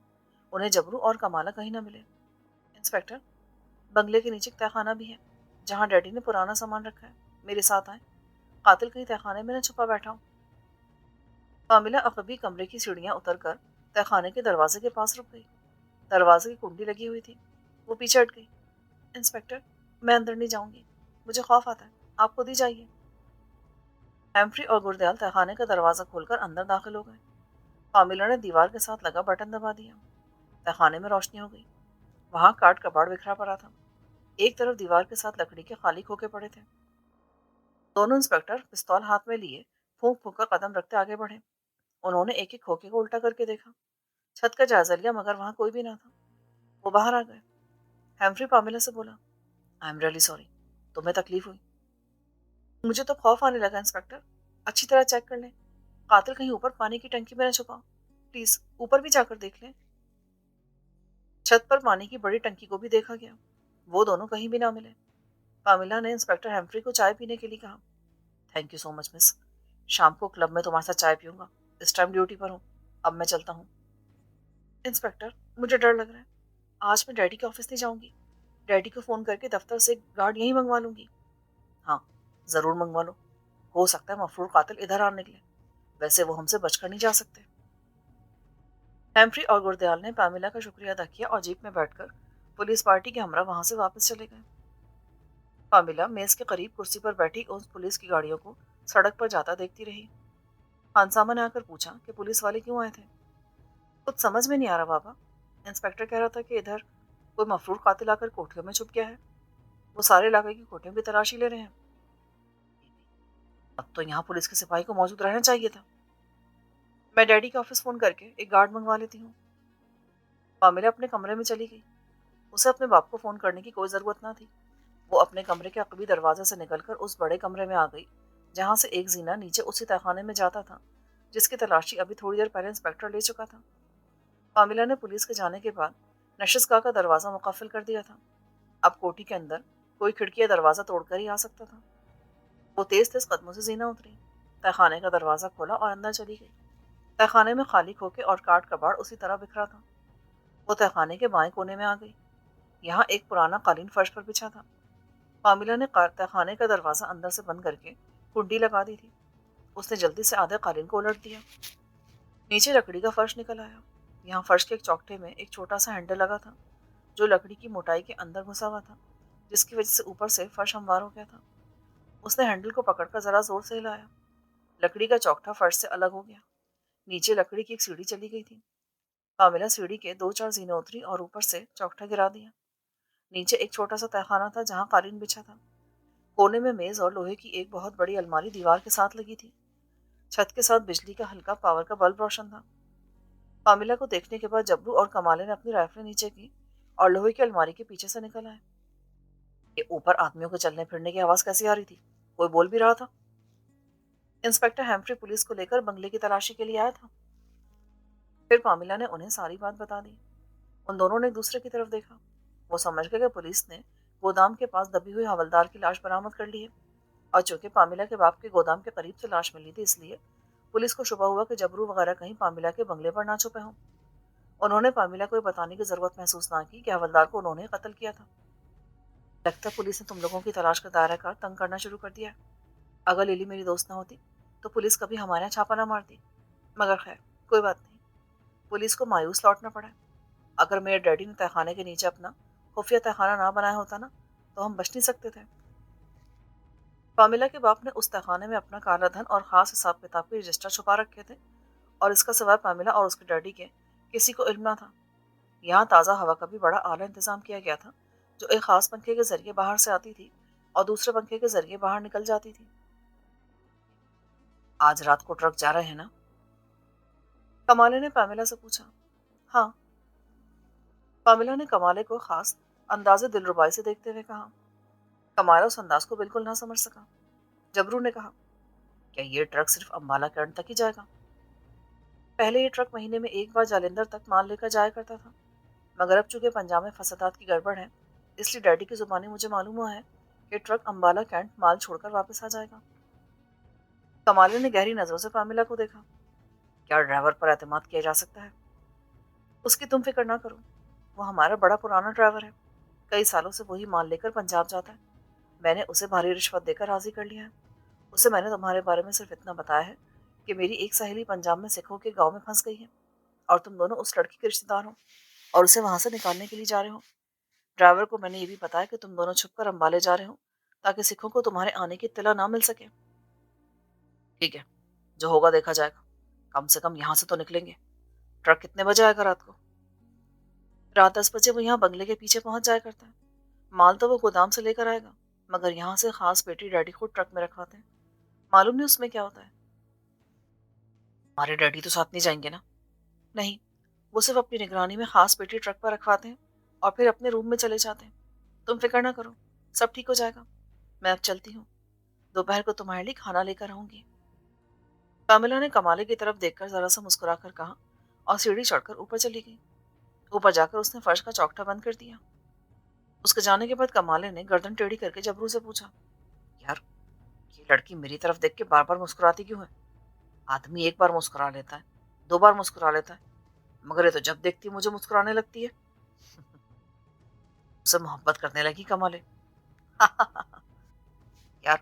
انہیں جبرو اور کمالا کہیں نہ ملے۔ انسپکٹر، بنگلے کے نیچے ایک تہخانہ بھی ہے جہاں ڈیڈی نے پرانا سامان رکھا ہے، میرے ساتھ آئیں، قاتل کہیں تہخانے میں نہ چھپا بیٹھا ہو۔ پامیلا عقبی کمرے کی سیڑھیاں اتر کر تہخانے کے دروازے کے پاس رک گئی۔ دروازے کی کنڈی لگی ہوئی تھی۔ وہ پیچھے ہٹ گئی۔ انسپکٹر، میں اندر نہیں جاؤں گی، مجھے خوف آتا ہے، آپ خود ہی جائیے۔ ہیمفری اور گردیال تہخانے کا دروازہ کھول کر اندر داخل ہو گئے۔ پامیلا نے دیوار کے ساتھ لگا بٹن دبا دیا۔ تہخانے میں روشنی ہو گئی۔ وہاں کاٹ کباڑ بکھرا پڑا تھا۔ ایک طرف دیوار کے ساتھ لکڑی کے خالی کھوکے پڑے تھے۔ दोनों इंस्पेक्टर पिस्तौल हाथ में लिए फूंक फूंक कर कदम रखते आगे बढ़े। उन्होंने एक एक खोखे को उल्टा करके देखा, छत का जायजा लिया, मगर वहां कोई भी ना था। वो बाहर आ गए। हेम्फ्री पामिला से बोला, आई एम रियली सॉरी, तुम्हें तकलीफ हुई? मुझे तो खौफ आने लगा इंस्पेक्टर। अच्छी तरह चेक कर लें, कातिल कहीं ऊपर पानी की टंकी में न छुपा। प्लीज ऊपर भी जाकर देख लें। छत पर पानी की बड़ी टंकी को भी देखा गया, वो दोनों कहीं भी ना मिले। पामिला ने इंस्पेक्टर हेम्फ्री को चाय पीने के लिए कहा। Thank you so much miss, शाम को क्लब में तुम्हारे साथ चाय पीऊंगा। इस टाइम ड्यूटी पर हूँ, अब मैं चलता हूँ। इंस्पेक्टर, मुझे डर लग रहा है। आज मैं डैडी के ऑफिस नहीं जाऊंगी। डैडी को फोन करके दफ्तर से गार्ड यहीं मंगवा लूंगी। हाँ, जरूर मंगवा लो। हो सकता है मफरूर कातिल इधर आ निकले, वैसे वो हमसे बचकर नहीं जा सकते। हेम्फ्री और गुरदयाल ने पामिला का शुक्रिया अदा किया और जीप में बैठकर पुलिस पार्टी के हमरा वहां से वापस चले गए। पामिला मेज के करीब कुर्सी पर बैठी उन पुलिस की गाड़ियों को सड़क पर जाता देखती रही। खानसामा ने आकर पूछा कि पुलिस वाले क्यों आए थे। कुछ समझ में नहीं आ रहा बाबा। इंस्पेक्टर कह रहा था कि इधर कोई मफरूर कातिल आकर कोठियों में छुप गया है। वो सारे इलाके की कोठियों की तलाशी ले रहे हैं। अब तो यहाँ पुलिस के सिपाही को मौजूद रहना चाहिए था। मैं डैडी के ऑफिस फोन करके एक गार्ड मंगवा लेती हूँ। पामिला अपने कमरे में चली गई। उसे अपने बाप को फोन करने की कोई जरूरत ना थी। वो अपने कमरे के अकबी दरवाजे से निकलकर उस बड़े कमरे में आ गई, जहां से एक जीना नीचे उसी तहखाने में जाता था जिसकी तलाशी अभी थोड़ी देर पहले इंस्पेक्टर ले चुका था। पामिला ने पुलिस के जाने के बाद नशिशगाह का दरवाजा मुकफ्फल कर दिया था। अब कोठी के अंदर कोई खिड़की या दरवाजा तोड़कर ही आ सकता था। वो तेज तेज कदमों से जीना उतरी, तहखाने का दरवाजा खोला और अंदर चली गई। तहखाने में खाली खोखे और काट कबाड़ उसी तरह बिखरा था। वो तहखाने के बाएं कोने में आ गई। यहाँ एक पुराना कालीन फर्श पर बिछा था। पामिला ने तहखाने का दरवाजा अंदर से बंद करके कुंडी लगा दी थी। उसने जल्दी से आधे कालीन को उलट दिया। नीचे लकड़ी का फर्श निकल आया। यहाँ फर्श के एक चौकठे में एक छोटा सा हैंडल लगा था, जो लकड़ी की मोटाई के अंदर घुसा हुआ था, जिसकी वजह से ऊपर से फर्श हमवार हो गया था। उसने हैंडल को पकड़कर जरा जोर से हिलाया। लकड़ी का चौकठा फर्श से अलग हो गया। नीचे लकड़ी की एक सीढ़ी चली गई थी। पामिला सीढ़ी के 2-4 जीने उतरी और ऊपर से चौकठा गिरा दिया। नीचे एक छोटा सा तहखाना था जहाँ कालीन बिछा था। कोने में मेज और लोहे की एक बहुत बड़ी अलमारी दीवार के साथ लगी थी। छत के साथ बिजली का हल्का पावर का बल्ब रोशन था। पामिला को देखने के बाद जबरू और कमाले ने अपनी राइफलें नीचे की और लोहे की अलमारी के पीछे से निकल आए। ये ऊपर आदमियों के चलने फिरने की आवाज कैसी आ रही थी? कोई बोल भी रहा था? इंस्पेक्टर हेम्फ्री पुलिस को लेकर बंगले की तलाशी के लिए आया था। फिर पामिला ने उन्हें सारी बात बता दी। उन दोनों ने एक दूसरे की तरफ देखा। वो समझ गए कि पुलिस ने गोदाम के पास दबी हुई हवलदार की लाश बरामद कर ली है, और चूंकि पामिला के बाप के गोदाम के करीब से लाश मिली थी, इसलिए पुलिस को शुबा हुआ कि जबरू वगैरह कहीं पामिला के बंगले पर ना छुपे हों। उन्होंने पामिला को बताने की जरूरत महसूस ना की कि हवलदार को उन्होंने कत्ल किया था। लगता है पुलिस ने तुम लोगों की तलाश का दायरा का तंग करना शुरू कर दिया। अगर लिली मेरी दोस्त ना होती तो पुलिस कभी हमारे यहाँ छापा ना मारती। मगर खैर, कोई बात नहीं। पुलिस को मायूस लौटना पड़ा। अगर मेरे डैडी ने तहखाने के नीचे अपना खुफिया तहखाना ना बनाया होता ना, तो हम बच नहीं सकते थे। पामिला के बाप ने उस तहखाने में अपना काला धन और खास हिसाब किताब के रजिस्टर छुपा रखे थे, और इसका सिवाय पामिला और उसके डैडी के किसी को इल्म ना था। यहाँ ताज़ा हवा का भी बड़ा आला इंतजाम किया गया था, जो एक खास पंखे के जरिए बाहर से आती थी और दूसरे पंखे के जरिए बाहर निकल जाती थी। आज रात को ट्रक जा रहे हैं ना? कमाले ने पामिला से पूछा। हाँ। पामिला ने कमाले को खास अंदाजे दिलरुबाई से देखते हुए कहा। कमाला उस अंदाज को बिल्कुल ना समझ सका। जबरू ने कहा, क्या ये ट्रक सिर्फ अम्बाला कैंट तक ही जाएगा? पहले ये ट्रक महीने में एक बार जालंधर तक माल लेकर जाया करता था, मगर अब चूंकि पंजाब में फसादात की गड़बड़ है, इसलिए डैडी की जुबानी मुझे मालूम हुआ है कि ट्रक अम्बाला कैंट माल छोड़कर वापस आ जाएगा। कमाले ने गहरी नजरों से पामिला को देखा। क्या ड्राइवर पर एतमाद किया जा सकता है? उसकी तुम फिक्र ना करो, वो हमारा बड़ा पुराना ड्राइवर है। कई सालों से वही माल लेकर पंजाब जाता है। मैंने उसे भारी रिश्वत देकर राजी कर लिया है। उसे मैंने तुम्हारे बारे में सिर्फ इतना बताया है कि मेरी एक सहेली पंजाब में सिखों के गांव में फंस गई है, और तुम दोनों उस लड़की के रिश्तेदार हो और उसे वहां से निकालने के लिए जा रहे हो। ड्राइवर को मैंने ये भी बताया कि तुम दोनों छुपकर अम्बाले जा रहे हो, ताकि सिखों को तुम्हारे आने की इत्तला ना मिल सके। ठीक है, जो होगा देखा जाएगा। कम से कम यहाँ से तो निकलेंगे। ट्रक कितने बजे आएगा रात को? रात 10 बजे वो यहाँ बंगले के पीछे पहुंच जाया करता है। माल तो वो गोदाम से लेकर आएगा, مگر یہاں سے خاص پیٹی ڈیڈی خود ٹرک میں رکھواتے ہیں. معلوم نہیں اس میں کیا ہوتا ہے. ہمارے ڈیڈی تو ساتھ نہیں جائیں گے نا؟ نہیں، وہ صرف اپنی نگرانی میں خاص پیٹی ٹرک پر رکھواتے ہیں اور پھر اپنے روم میں چلے جاتے ہیں. تم فکر نہ کرو، سب ٹھیک ہو جائے گا. میں اب چلتی ہوں، دوپہر کو تمہارے لیے کھانا لے کر آؤں گی. کاملہ نے کمالے کی طرف دیکھ کر ذرا سا مسکرا کر کہا اور سیڑھی چڑھ کر اوپر چلی گئی. اوپر جا کر اس نے فرش کا چوکٹا بند کر دیا. اس کے جانے کے بعد کمالے نے گردن ٹیڑھی کر کے جبرو سے پوچھا، یار یہ لڑکی میری طرف دیکھ کے بار بار مسکراتی کیوں ہے؟ آدمی ایک بار مسکرا لیتا ہے، دو بار مسکرا لیتا ہے، مگر یہ تو جب دیکھتی ہے مجھے مسکرانے لگتی ہے. اسے محبت کرنے لگی کمالے. یار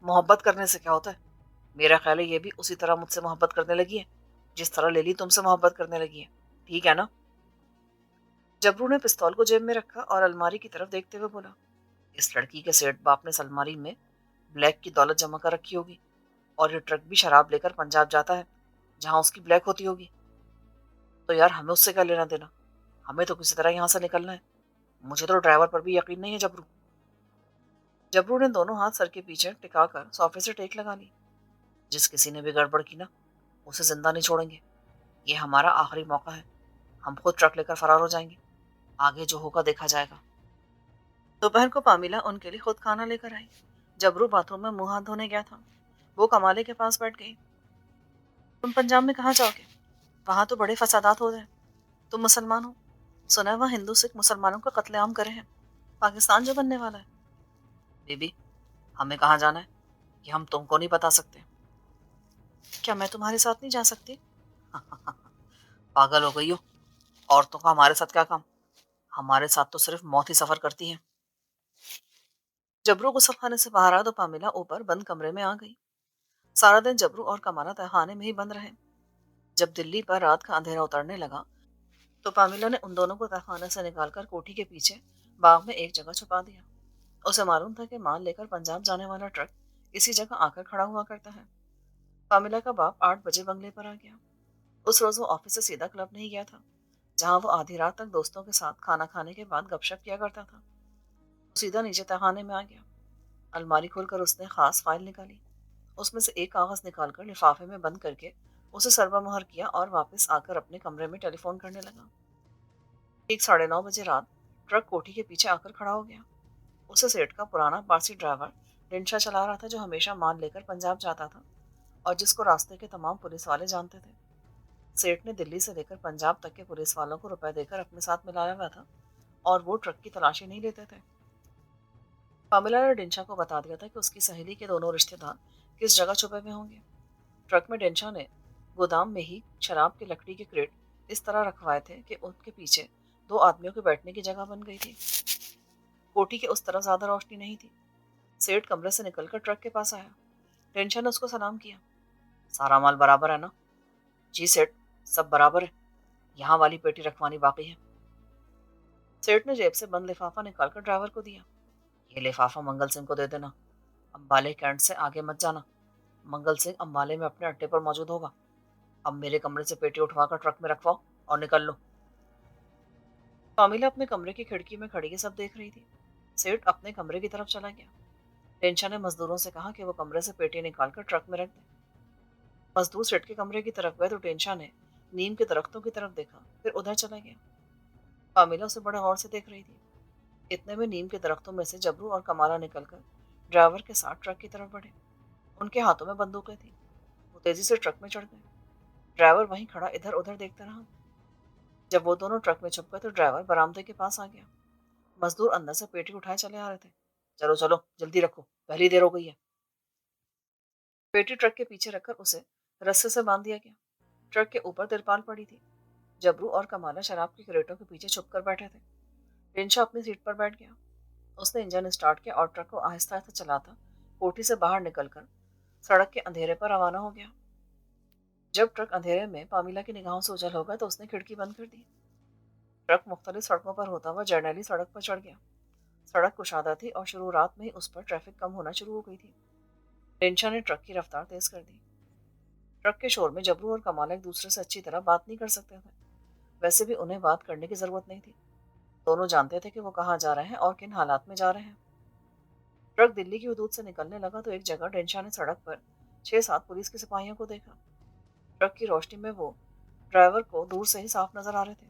محبت کرنے سے کیا ہوتا ہے؟ میرا خیال ہے یہ بھی اسی طرح مجھ سے محبت کرنے لگی ہے جس طرح لیلی تم سے محبت کرنے لگی ہے. ٹھیک ہے نا؟ جبرو نے پستول کو جیب میں رکھا اور الماری کی طرف دیکھتے ہوئے بولا، اس لڑکی کے سیٹ باپ نے اس الماری میں بلیک کی دولت جمع کر رکھی ہوگی اور یہ ٹرک بھی شراب لے کر پنجاب جاتا ہے جہاں اس کی بلیک ہوتی ہوگی. تو یار ہمیں اس سے کیا لینا دینا؟ ہمیں تو کسی طرح یہاں سے نکلنا ہے. مجھے تو ڈرائیور پر بھی یقین نہیں ہے جبرو. جبرو نے دونوں ہاتھ سر کے پیچھے ٹکا کر صوفے سے ٹیک لگا لی. جس کسی نے بھی گڑبڑ کی نا اسے زندہ نہیں چھوڑیں گے. یہ ہمارا آخری موقع ہے. ہم خود ٹرک لے کر فرار ہو جائیں گے. آگے جو ہوگا دیکھا جائے گا. دوپہر کو پامیلا ان کے لیے خود کھانا لے کر آئی. جبرو باتھ روم میں منہ ہاتھ دھونے گیا تھا. وہ کمالے کے پاس بیٹھ گئی. تم پنجاب میں کہاں جاؤ گے؟ وہاں تو بڑے فسادات ہو رہے ہیں. تم مسلمان ہو، سنا ہے وہاں ہندو سکھ مسلمانوں کا قتل عام کرے ہیں. پاکستان جو بننے والا ہے. بی بی ہمیں کہاں جانا ہے یہ ہم تم کو نہیں بتا سکتے. کیا میں تمہارے ساتھ نہیں جا سکتی؟ پاگل ہو گئی ہو؟ عورتوں کا ہمارے ساتھ کیا کام؟ ہمارے ساتھ تو صرف موت ہی سفر کرتی ہے. جبرو غسل خانے سے باہر آ تو پامیلا اوپر بند کمرے میں آ گئی. سارا دن جبرو اور کمالا تہخانے میں ہی بند رہے. جب دلی پر رات کا اندھیرا اترنے لگا تو پامیلا نے ان دونوں کو تہخانے سے نکال کر کوٹھی کے پیچھے باغ میں ایک جگہ چھپا دیا. اسے معلوم تھا کہ مال لے کر پنجاب جانے والا ٹرک اسی جگہ آ کر کھڑا ہوا کرتا ہے. پامیلا کا باپ 8 بجے بنگلے پر آ گیا. اس روز وہ آفس سے سیدھا کلب نہیں گیا تھا جہاں وہ آدھی رات تک دوستوں کے ساتھ کھانا کھانے کے بعد گپ شپ کیا کرتا تھا. وہ سیدھا نیچے تہخانے میں آ گیا. الماری کھول کر اس نے خاص فائل نکالی. اس میں سے ایک کاغذ نکال کر لفافے میں بند کر کے اسے سربا مہر کیا اور واپس آ کر اپنے کمرے میں ٹیلی فون کرنے لگا. ٹھیک 9:30 بجے رات ٹرک کوٹھی کے پیچھے آ کر کھڑا ہو گیا. اسے سیٹ کا پرانا پارسی ڈرائیور ڈنشا چلا رہا تھا جو ہمیشہ مال لے کر پنجاب جاتا تھا اور جس کو راستے کے تمام پولیس والے جانتے تھے. سیٹ نے دلی سے لے کر پنجاب تک کے پولیس والوں کو روپے دے کر اپنے ساتھ ملایا ہوا تھا اور وہ ٹرک کی تلاشی نہیں لیتے تھے. پامیلا نے ڈنشا کو بتا دیا تھا کہ اس کی سہیلی کے دونوں رشتے دار کس جگہ چھپے ہوئے ہوں گے. ٹرک میں ڈنشا نے گودام میں ہی شراب کی لکڑی کے کریٹ اس طرح رکھوائے تھے کہ ان کے پیچھے 2 آدمیوں کے بیٹھنے کی جگہ بن گئی تھی. کوٹھی کے اس طرف زیادہ روشنی نہیں تھی. سیٹ کمرے سے نکل کر ٹرک کے پاس آیا. ڈنشا نے اس کو سلام کیا. سارا مال برابر ہے نا؟ جی سیٹ سب برابر ہے. یہاں والی پیٹی رکھوانی باقی ہے. سیٹ نے جیب سے بند لفافہ نکال کر ڈرائیور کو دیا. یہ لفافہ منگل سنگھ کو دے دینا. امبالے کینٹ سے آگے مت جانا. منگل سنگھ امبالے میں اپنے اڈے پر موجود ہوگا. اب میرے کمرے سے پیٹی اٹھوا کر ٹرک میں رکھواؤ اور نکل لو. پامیلا اپنے کمرے کی کھڑکی میں کھڑی یہ سب دیکھ رہی تھی. سیٹ اپنے کمرے کی طرف چلا گیا. ڈنشا نے مزدوروں سے کہا کہ وہ کمرے سے پیٹی نکال کر ٹرک میں رکھ دیں. مزدور سیٹ کے کمرے کی طرف گئے تو ڈنشا نے نیم کے درختوں کی طرف دیکھا پھر ادھر چلا گیا. پامیلا اسے بڑے غور سے دیکھ رہی تھی. اتنے میں نیم کے درختوں میں سے جبرو اور کمالا نکل کر ڈرائیور کے ساتھ ٹرک کی طرف بڑھے. ان کے ہاتھوں میں بندوقیں تھیں. وہ تیزی سے ٹرک میں چڑھ گئے. ڈرائیور وہیں کھڑا ادھر ادھر دیکھتا رہا. جب وہ دونوں ٹرک میں چھپ گئے تو ڈرائیور برآمدے کے پاس آ گیا. مزدور اندر سے پیٹی اٹھائے چلے آ رہے تھے. چلو چلو جلدی رکھو پہلی دیر ہو گئی ہے. پیٹی ٹرک کے پیچھے رکھ کر اسے رسے سے باندھ دیا گیا. ٹرک کے اوپر ترپال پڑی تھی. جبرو اور کمالا شراب کی کریٹوں کے پیچھے چھپ کر بیٹھے تھے. ڈنشا اپنی سیٹ پر بیٹھ گیا. اس نے انجن اسٹارٹ کیا اور ٹرک کو آہستہ آہستہ چلاتا کوٹھی سے باہر نکل کر سڑک کے اندھیرے پر روانہ ہو گیا. جب ٹرک اندھیرے میں پامیلا کی نگاہوں سے اجل ہو گیا تو اس نے کھڑکی بند کر دی. ٹرک مختلف سڑکوں پر ہوتا ہوا جرنیلی سڑک پر چڑھ گیا. سڑک کشادہ تھی اور شروع رات میں ہی اس پر ٹریفک کم ہونا شروع ہو گئی تھی. ڈنشا نے ٹرک کی رفتار تیز کر دی. ٹرک کے شور میں جبرو اور کمالا ایک دوسرے سے اچھی طرح بات نہیں کر سکتے تھے. ویسے بھی انہیں بات کرنے کی ضرورت نہیں تھی. دونوں جانتے تھے کہ وہ کہاں جا رہے ہیں اور کن حالات میں جا رہے ہیں. ट्रक दिल्ली की हदूद से निकलने लगा तो एक जगह डेंशा ने सड़क पर 6-7 पुलिस के सिपाहियों को देखा। ट्रक की रोशनी में वो ड्राइवर को दूर से ही साफ नजर आ रहे थे।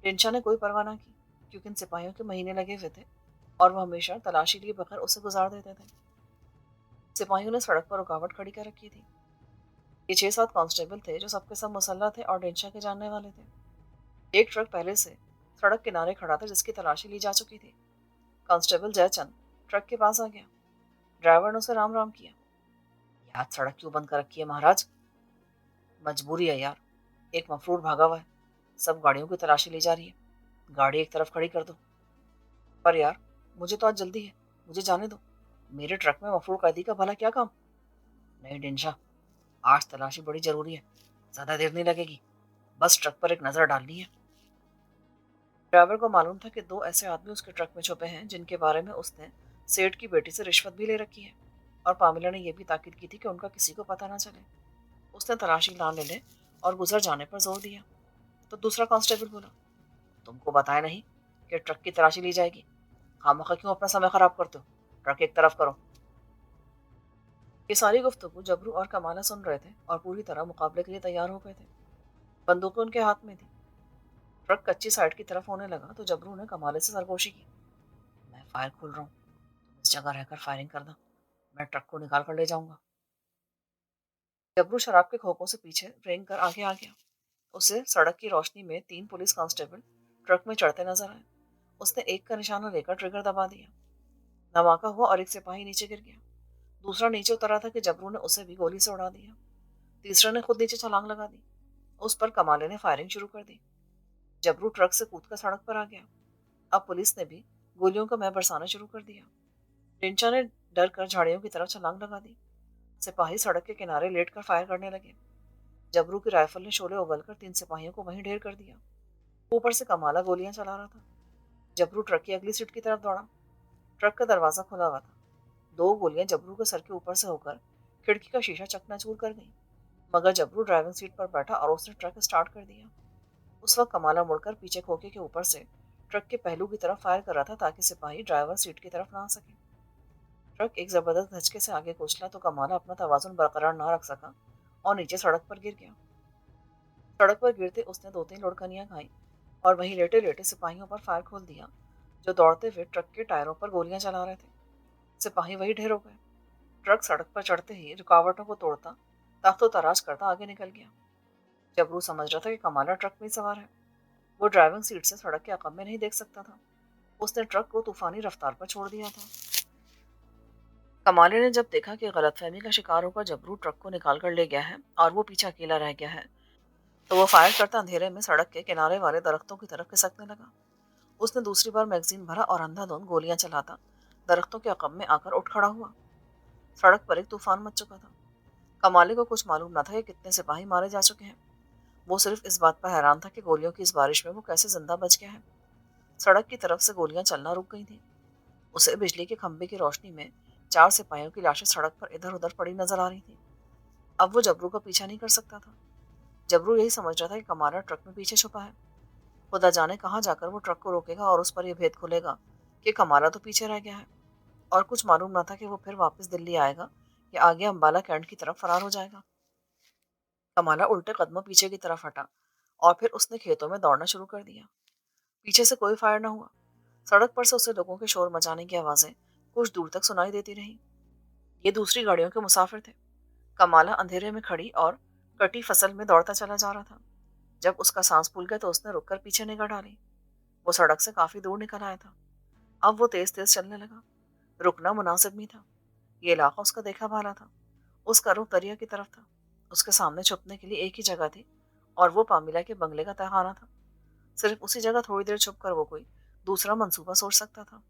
डेंशा ने कोई परवाह ना की, क्योंकि इन सिपाहियों के महीने लगे हुए थे और वो हमेशा तलाशी लिए बगैर उसे गुजार देते थे। सिपाहियों ने सड़क पर रुकावट खड़ी कर रखी थी। ये 6-7 कांस्टेबल थे जो सबके सब मुसल्ला थे और डेंशा के जानने वाले थे। एक ट्रक पहले से सड़क किनारे खड़ा था जिसकी तलाशी ली जा चुकी थी। कांस्टेबल जयचंद ट्रक के पास आ गया। ड्राइवर ने उसे राम राम किया। यार सड़क क्यों बंद कर रखी है महाराज? मजबूरी है यार, एक मफरूर भागा हुआ है, सब गाड़ियों की तलाशी ली जा रही है, गाड़ी एक तरफ खड़ी कर दो। पर यार मुझे तो आज जल्दी है, मुझे जाने दो, मेरे ट्रक में मफरूर कैदी का भला क्या काम? नहीं डेंशा, आज तलाशी बड़ी जरूरी है, ज्यादा देर नहीं लगेगी, बस ट्रक पर एक नजर डालनी है। ड्राइवर को मालूम था कि दो ऐसे आदमी उसके ट्रक में छुपे हैं जिनके बारे में उसने सेठ की बेटी से रिश्वत भी ले रखी है, और पामिला ने यह भी ताकीद की थी कि उनका किसी को पता ना चले। उसने तलाशी ना लेने और गुजर जाने पर जोर दिया। तो दूसरा कांस्टेबल बोला, तुमको बताया नहीं कि ट्रक की तलाशी ली जाएगी, खामखा क्यों अपना समय खराब करते हो? ट्रक एक तरफ करो। ये सारी गुफ्तगू जबरू और कमाला सुन रहे थे और पूरी तरह मुकाबले के लिए तैयार हो गए थे। बंदूकें उनके हाथ में थी। ट्रक कच्ची साइड की तरफ होने लगा तो जबरू ने कमाले से सरगोशी की, मैं फायर खोल रहा हूँ, तुम इस जगह रहकर फायरिंग करना, मैं ट्रक को निकाल कर ले जाऊंगा। जबरू शराब के खोखों से पीछे रेंग कर आगे आ गया। उसे सड़क की रोशनी में 3 पुलिस कांस्टेबल ट्रक में चढ़ते नजर आए। उसने एक का निशाना लेकर ट्रिगर दबा दिया। धमाका हुआ और एक सिपाही नीचे गिर गया। दूसरा नीचे उतरा था कि जबरू ने उसे भी गोली से उड़ा दिया। तीसरा ने खुद नीचे छलांग लगा दी। उस पर कमाले ने फायरिंग शुरू कर दी। जबरू ट्रक से कूदकर सड़क पर आ गया। अब पुलिस ने भी गोलियों का मैं बरसाना शुरू कर दिया। रिंचा ने डर कर झाड़ियों की तरफ छलांग लगा दी। सिपाही सड़क के किनारे लेट कर फायर करने लगे। जबरू की राइफल ने शोले उगलकर 3 सिपाहियों को वहीं ढेर कर दिया। ऊपर से कमाला गोलियां चला रहा था। जबरू ट्रक की अगली सीट की तरफ दौड़ा। ट्रक का दरवाजा खुला हुआ था। 2 गोलियां जबरू के सर के ऊपर से होकर खिड़की का शीशा चकनाचूर कर गई। मगर जबरू ड्राइविंग सीट पर बैठा और उसने ट्रक स्टार्ट कर दिया। उस वक्त कमाला मुड़कर पीछे खोखे के ऊपर से ट्रक के पहलू की तरफ फायर कर रहा था ताकि सिपाही ड्राइवर सीट की तरफ ना आ सके। ट्रक एक जबरदस्त धचके से आगे कुचला तो कमाला अपना तवाजुन बरकरार ना रख सका और नीचे सड़क पर गिर गया। सड़क पर गिरते उसने 2-3 लुढ़कनियां खाई और वहीं लेटे लेटे सिपाहियों पर फायर खोल दिया जो दौड़ते हुए ट्रक के टायरों पर गोलियां चला रहे थे। सिपाही वही ढेर हो गए। ट्रक सड़क पर चढ़ते ही रुकावटों को तोड़ता ताख्तो तराश करता आगे निकल गया। जबरू समझ रहा था कि कमाला ट्रक में सवार है। वो ड्राइविंग सीट से सड़क के अकब में नहीं देख सकता था। उसने ट्रक को तूफानी रफ्तार पर छोड़ दिया था। कमाले ने जब देखा कि गलतफहमी का शिकार होकर जबरू ट्रक को निकाल कर ले गया है और वो पीछे अकेला रह गया है, तो वो फायर करता अंधेरे में सड़क के किनारे वाले दरख्तों की तरफ खिसकने लगा। उसने दूसरी बार मैगजीन भरा और अंधाधुंध गोलियां चलाता दरख्तों के अकब में आकर उठ खड़ा हुआ। सड़क पर एक तूफान मच चुका था। कमाले को कुछ मालूम न था कि कितने सिपाही मारे जा चुके हैं। वो सिर्फ इस बात पर हैरान था कि गोलियों की इस बारिश में वो कैसे जिंदा बच गया है। सड़क की तरफ से गोलियां चलना रुक गई थी। उसे बिजली के खंभे की रोशनी में 4 सिपाहियों की लाशें सड़क पर इधर उधर पड़ी नजर आ रही थी। अब वो जबरू का पीछा नहीं कर सकता था। जबरू यही समझ रहा था कि कमारा ट्रक में पीछे छुपा है। खुदा जाने कहाँ जाकर वो ट्रक को रोकेगा और उस पर यह भेद खुलेगा कि कमारा तो पीछे रह गया है। और कुछ मालूम न था कि वो फिर वापस दिल्ली आएगा या आगे अंबाला कैंट की तरफ फरार हो जाएगा। कमाला उल्टे कदमों पीछे की तरफ हटा और फिर उसने खेतों में दौड़ना शुरू कर दिया। पीछे से कोई फायर न हुआ। सड़क पर से उसे लोगों के शोर मचाने की आवाजें कुछ दूर तक सुनाई देती रहीं। ये दूसरी गाड़ियों के मुसाफिर थे। कमाला अंधेरे में खड़ी और कटी फसल में दौड़ता चला जा रहा था। जब उसका सांस फूल गया तो उसने रुककर पीछे निगाह डाली। वो सड़क से काफी दूर निकल आया था। अब वो तेज तेज चलने लगा। रुकना मुनासिब नहीं था। ये इलाका उसका देखा भाला था। उसका रुख दरिया की तरफ था। उसके सामने छुपने के लिए एक ही जगह थी और वो पामिला के बंगले का तहखाना था। सिर्फ उसी जगह थोड़ी देर छुप कर वो कोई दूसरा मंसूबा सोच सकता था।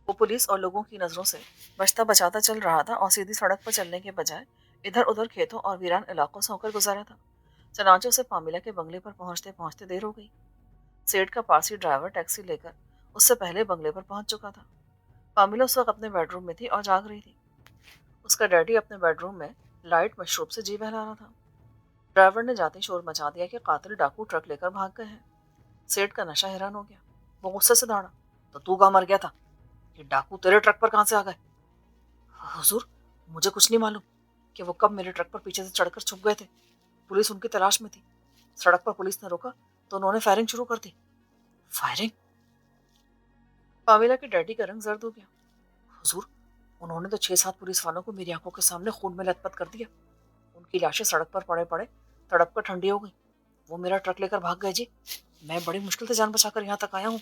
वो पुलिस और लोगों की नजरों से बचता बचाता चल रहा था और सीधी सड़क पर चलने के बजाय इधर उधर खेतों और वीरान इलाकों से होकर गुजरा था। चनाचे उसे पामिला के बंगले पर पहुंचते पहुंचते देर हो गई। सेठ का पारसी ड्राइवर टैक्सी लेकर उससे पहले बंगले पर पहुंच चुका था। पामिला उस वक्त अपने बेडरूम में थी और जाग रही थी। उसका डैडी अपने बेडरूम में लाइट मशरूब से जी बहला रहा था। ड्राइवर ने जाते ही शोर मचा दिया कि कातिल डाकू ट्रक लेकर भाग गए हैं। सेठ का नशा हैरान हो गया। वो गुस्से से दौड़ा, तो तू कहाँ मर गया था? कि डाकू तेरे ट्रक पर कहाँ से आ गए? हुजूर, मुझे कुछ नहीं मालूम कि वो कब मेरे ट्रक पर पीछे से चढ़कर छुप गए थे। पुलिस उनकी तलाश में थी। सड़क पर पुलिस ने रोका तो उन्होंने फायरिंग शुरू कर दी। फायरिंग? पामिला के डैडी का रंग जर्द हो गया। हुजूर, उन्होंने तो 6-7 पुलिस वालों को मेरी आंखों के सामने खून में लथपथ कर दिया। उनकी लाशें सड़क पर पड़े पड़े तड़प कर ठंडी हो गई। वो मेरा ट्रक लेकर भाग गए जी। मैं बड़ी मुश्किल से जान बचाकर यहाँ तक आया हूँ।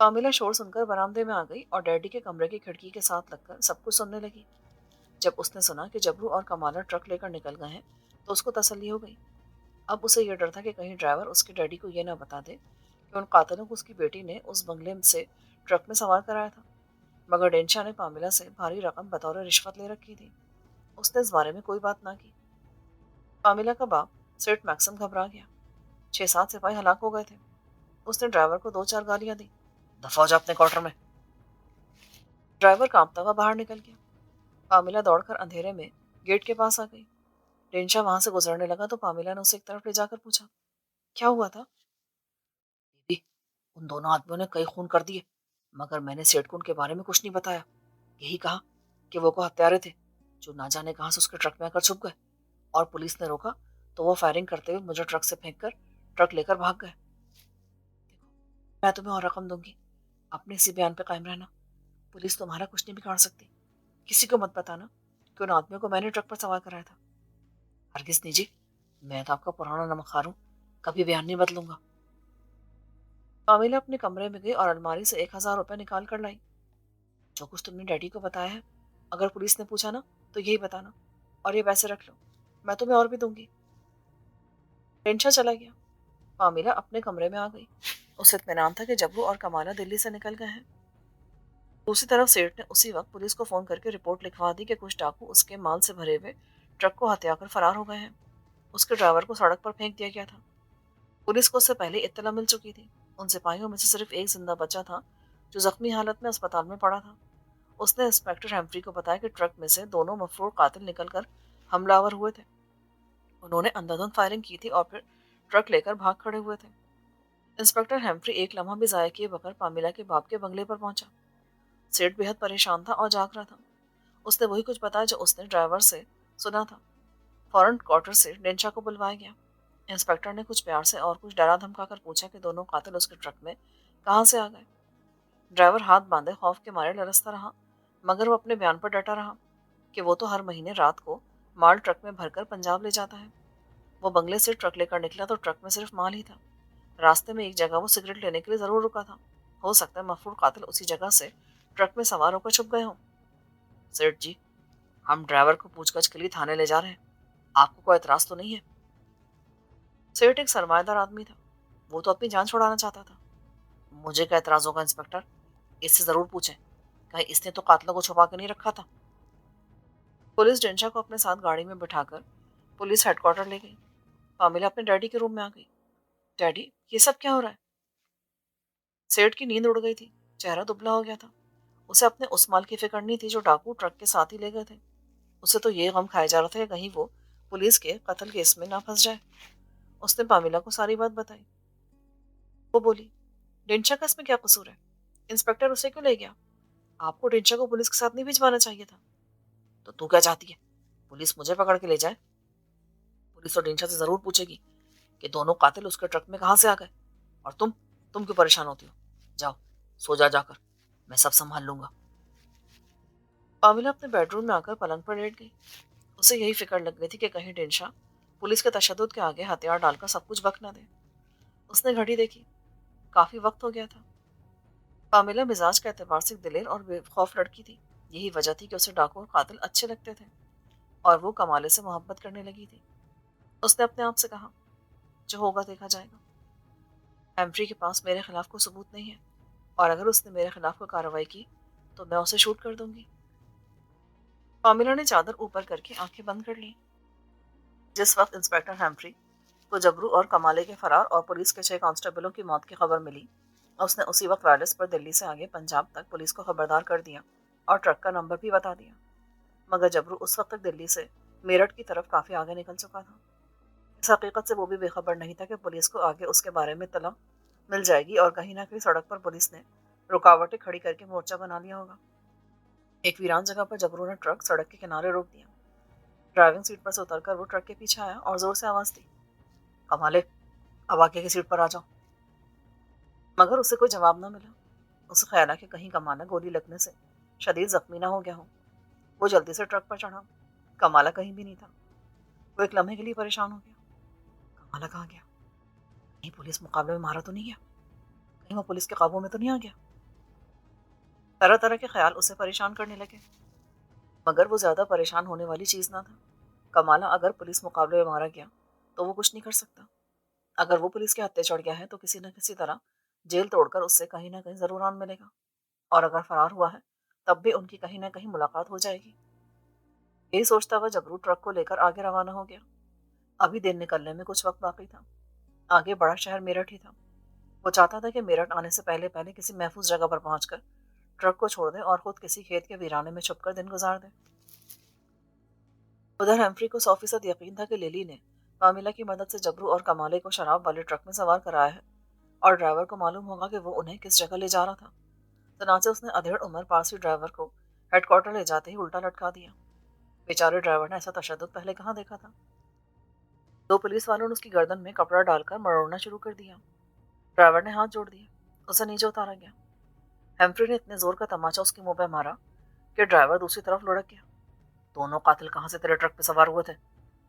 पामिला शोर सुनकर बरामदे में आ गई और डैडी के कमरे की खिड़की के साथ लगकर सब कुछ सुनने लगी। जब उसने सुना कि जबरू और कमाला ट्रक लेकर निकल गए हैं तो उसको तसल्ली हो गई। अब उसे यह डर था कि कहीं ड्राइवर उसके डैडी को यह ना बता दे कि उन कातलों को उसकी बेटी ने उस बंगले से ट्रक में सवार कराया था। मगर डेंशा ने पामिला से भारी रकम बतौर रिश्वत ले रखी थी। उसने इस बारे में कोई बात ना की। पामिला का बाप सेठ मैक्सम घबरा गया। 6-7 सिपाही हलाक हो गए थे। उसने ड्राइवर को 2-4 गालियां दी। दफा हो जा अपने क्वार्टर में। ड्राइवर कांपता हुआ बाहर निकल गया। पामिला दौड़कर अंधेरे में गेट के पास आ गई। डेंशा वहां से गुजरने लगा तो पामिला ने उसे एक तरफ ले जाकर पूछा, क्या हुआ था? दीदी, उन दोनों आदमियों ने कई खून कर दिए, मगर मैंने सेठ को उनके बारे में कुछ नहीं बताया। यही कहा कि वो को हत्यारे थे जो ना जाने कहां से उसके ट्रक में आकर छुप गए, और पुलिस ने रोका तो वो फायरिंग करते हुए मुझे ट्रक से फेंक कर ट्रक लेकर भाग गए। मैं तुम्हें और रकम दूंगी, अपने इसी बयान पे कायम रहना। पुलिस तुम्हारा कुछ नहीं बिगाड़ सकती। किसी को मत बताना कि उन आदमियों को मैंने ट्रक पर सवार कराया था। हरगिज नहीं जी, मैं तो आपका पुराना नमकखार हूँ, कभी बयान नहीं बदलूंगा। कामिला अपने कमरे में गई और अलमारी से 1000 रुपये निकाल कर लाई। जो कुछ तुमने डैडी को बताया है, अगर पुलिस ने पूछा ना तो यही बताना, और ये पैसे रख लो, मैं तुम्हें और भी दूंगी। टेंशन चला गया। कामिला अपने कमरे में आ गई। उसे इत्मीनान था कि जब्बू और कमाला दिल्ली से निकल गए हैं। दूसरी तरफ सेठ ने उसी वक्त पुलिस को फोन करके रिपोर्ट लिखवा दी कि कुछ डाकू उसके माल से भरे हुए ट्रक को हत्या कर फरार हो गए हैं। उसके ड्राइवर को सड़क पर फेंक दिया गया था। पुलिस को उससे पहले इत्तला मिल चुकी थी। उन सिपाहियों में से सिर्फ एक जिंदा बचा था जो जख्मी हालत में अस्पताल में पड़ा था। उसने इंस्पेक्टर हेम्फ्री को बताया कि ट्रक में से दोनों मफरूर कातिल निकलकर हमलावर हुए थे। उन्होंने अंधाधुंध फायरिंग की थी और फिर ट्रक लेकर भाग खड़े हुए थे। इंस्पेक्टर हेम्फ्री एक लम्हा भी जाया किए बगैर पामिला के बाप के बंगले पर पहुंचा। सेठ बेहद परेशान था और जाग रहा था। उसने वही कुछ बताया जो उसने ड्राइवर से सुना था। फौरन क्वार्टर से डेंशा को बुलवाया गया। इंस्पेक्टर ने कुछ प्यार से और कुछ डरा धमका कर पूछा कि दोनों कातिल उसके ट्रक में कहाँ से आ गए। ड्राइवर हाथ बांधे खौफ के मारे लरसता रहा, मगर वो अपने बयान पर डटा रहा कि वो तो हर महीने रात को माल ट्रक में भरकर पंजाब ले जाता है। वो बंगले से ट्रक लेकर निकला तो ट्रक में सिर्फ माल ही था। रास्ते में एक जगह वो सिगरेट लेने के लिए जरूर रुका था। हो सकता है मफरूर कातिल उसी जगह से ट्रक में सवार होकर छुप गए हों। सेठ जी, हम ड्राइवर को पूछगछ के लिए थाने ले जा रहे हैं, आपको कोई एतराज तो नहीं है? सेठ एक सरमाएदार आदमी था। वो तो अपनी जान छुड़ाना चाहता था। मुझे क्या एतराज होगा इंस्पेक्टर, इससे जरूर पूछें, कहीं इसने तो कातलों को छुपा के नहीं रखा था। पुलिस डेंशा को अपने साथ गाड़ी में बिठाकर पुलिस हेडक्वार्टर ले गई। पामिला अपने डैडी के रूम में आ गई। डैडी, ये सब क्या हो रहा है? सेठ की नींद उड़ गई थी। चेहरा दुबला हो गया था। उसे अपने उस माल की फिक्र नहीं थी जो डाकू ट्रक के साथ ही ले गए थे। उसे तो ये गम खाया जा रहा था कि कहीं वो पुलिस के कत्ल केस में ना फंस जाए। उसने पामिला को सारी बात बताई। वो बोली, डेंशा का इसमें क्या कसूर है? इंस्पेक्टर उसे क्यों ले गया? आपको डेंशा को पुलिस के साथ नहीं भिजवाना चाहिए था। तो तू क्या चाहती है, पुलिस मुझे पकड़ के ले जाए? पुलिस तो डेंशा से जरूर पूछेगी कि दोनों कातिल उसके ट्रक में कहाँ से आ गए। और तुम क्यों परेशान होती हो? जाओ, सो जा जाकर, मैं सब संभाल लूंगा। पामिला अपने बेडरूम में आकर पलंग पर लेट गई। उसे यही फिक्र लग गई थी कि कहीं डेंशा पुलिस के तशद्दुद के आगे हथियार डालकर सब कुछ बक न दे। उसने घड़ी देखी। काफी वक्त हो गया था। पामिला मिजाज के एतबार से दिलेर और बेखौफ लड़की थी। यही वजह थी कि उसे डाकू और कातिल अच्छे लगते थे और वो कमाले से मोहब्बत करने लगी थी। उसने अपने आप से कहा, जो होगा देखा जाएगा। हेम्फ्री के पास मेरे खिलाफ कोई सबूत नहीं है, और अगर उसने मेरे खिलाफ कोई कार्रवाई की तो मैं उसे शूट कर दूंगी। पामिला ने चादर ऊपर करके आंखें बंद कर ली। जिस वक्त इंस्पेक्टर हेम्फ्री को जबरू और कमाले के फरार और पुलिस के 6 कांस्टेबलों की मौत की खबर मिली, उसने उसी वक्त वायरलेस पर दिल्ली से आगे पंजाब तक पुलिस को खबरदार कर दिया और ट्रक का नंबर भी बता दिया। मगर जबरू उस वक्त तक दिल्ली से मेरठ की तरफ काफी आगे निकल चुका था। इस हकीकत से वो भी बेखबर नहीं था कि पुलिस को आगे उसके बारे में तलब मिल जाएगी और कहीं ना कहीं सड़क पर पुलिस ने رکاوٹیں کھڑی کر کے مورچہ بنا لیا ہوگا۔ ایک ویران جگہ پر جبرو نے ٹرک سڑک کے کنارے روک دیا۔ ڈرائیونگ سیٹ پر سے اتر کر وہ ٹرک کے پیچھے آیا اور زور سے آواز دی، کمالے، اب آگے کی سیٹ پر آ جاؤ۔ مگر اسے کوئی جواب نہ ملا۔ اسے خیال ہے کہ کہیں کمالا گولی لگنے سے شدید زخمی نہ ہو گیا ہو۔ وہ جلدی سے ٹرک پر چڑھا۔ کمالا کہیں بھی نہیں تھا۔ وہ ایک لمحے کے لیے پریشان ہو گیا۔ کمالا کہاں گیا؟ کہیں پولیس مقابلے میں مارا تو نہیں گیا؟ کہیں وہ پولیس کے قابو میں تو نہیں آ گیا؟ طرح طرح کے خیال اسے پریشان کرنے لگے، مگر وہ زیادہ پریشان ہونے والی چیز نہ تھا۔ کمالا اگر پولیس مقابلے میں مارا گیا تو وہ کچھ نہیں کر سکتا۔ اگر وہ پولیس کے ہتھے چڑھ گیا ہے تو کسی نہ کسی طرح جیل توڑ کر اس سے کہیں نہ کہیں ضرور آن ملے گا، اور اگر فرار ہوا ہے تب بھی ان کی کہیں نہ کہیں ملاقات ہو جائے گی۔ یہی سوچتا ہوا جبرو ٹرک کو لے کر آگے روانہ ہو گیا۔ ابھی دن نکلنے میں کچھ وقت باقی تھا۔ آگے بڑا شہر میرٹھ ہی تھا۔ وہ چاہتا تھا کہ میرٹھ آنے سے پہلے پہلے کسی محفوظ جگہ پر پہنچ کر ٹرک کو چھوڑ دے اور خود کسی کھیت کے ویرانے میں چھپ کر دن گزار دے۔ ادھر ہیمفری کو 100% یقین تھا کہ لیلی نے پامیلا کی مدد سے جبرو اور کمالے کو شراب والے ٹرک میں سوار کرایا ہے، اور ڈرائیور کو معلوم ہوگا کہ وہ انہیں کس جگہ لے جا رہا تھا۔ چنانچہ اس نے ادھیڑ عمر پارسی ڈرائیور کو ہیڈ کوارٹر لے جاتے ہی الٹا لٹکا دیا۔ بیچارے ڈرائیور نے ایسا تشدد پہلے کہاں دیکھا تھا۔ دو پولیس والوں نے اس کی گردن میں کپڑا ڈال کر مروڑنا شروع کر دیا۔ ڈرائیور نے ہاتھ جوڑ دیے۔ اسے نیچے اتارا گیا۔ ہیمفری نے اتنے زور کا تماچا اس کے منہ پہ مارا کہ ڈرائیور دوسری طرف لڑک گیا۔ دونوں قاتل کہاں سے تیرے ٹرک پہ سوار ہوئے تھے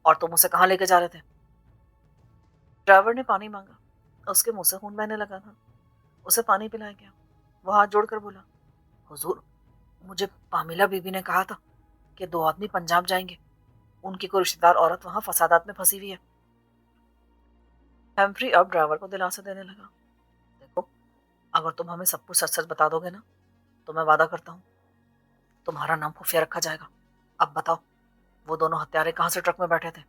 اور تم اسے کہاں لے کے جا رہے تھے؟ ڈرائیور نے پانی مانگا۔ اس کے منہ سے خون بہنے لگا تھا۔ اسے پانی پلایا گیا۔ وہ ہاتھ جوڑ کر بولا، حضور، مجھے پامیلا بی بی نے کہا تھا کہ 2 آدمی پنجاب جائیں گے، ان کی کوئی رشتہ دار عورت وہاں فسادات میں پھنسی ہوئی ہے۔ ہیمفری اب ڈرائیور کو دلاسا دینے لگا، دیکھو، اگر تم ہمیں سب کچھ سچ سچ بتا دو گے نا تو میں وعدہ کرتا ہوں تمہارا نام خفیہ رکھا جائے گا۔ اب بتاؤ، وہ دونوں ہتھیارے کہاں سے ٹرک میں بیٹھے تھے؟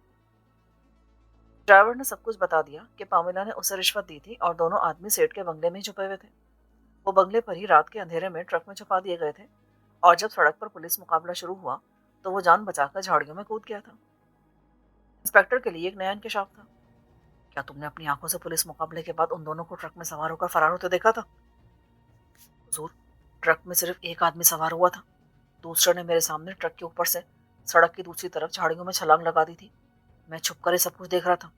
ڈرائیور نے سب کچھ بتا دیا کہ پامیلا نے اسے رشوت دی تھی اور دونوں آدمی سیٹ کے بنگلے میں ہی چھپے ہوئے تھے۔ وہ بنگلے پر ہی رات کے اندھیرے میں ٹرک میں چھپا دیے گئے تھے، اور جب سڑک پر پولیس مقابلہ شروع ہوا تو وہ جان بچا کر جھاڑیوں میں کود گیا تھا۔ انسپکٹر کے لیے ایک نیا انکشاف تھا۔ کیا تم نے اپنی آنکھوں سے پولیس مقابلے کے بعد ان دونوں کو ٹرک میں سوار ہو کر فرار ہوتے دیکھا تھا؟ حضور، ٹرک میں صرف ایک آدمی سوار ہوا تھا، دوسرے نے میرے سامنے ٹرک کے اوپر سے سڑک کی دوسری طرف جھاڑیوں میں چھلانگ لگا دی تھی۔ میں چھپ کر یہ سب کچھ دیکھ رہا تھا۔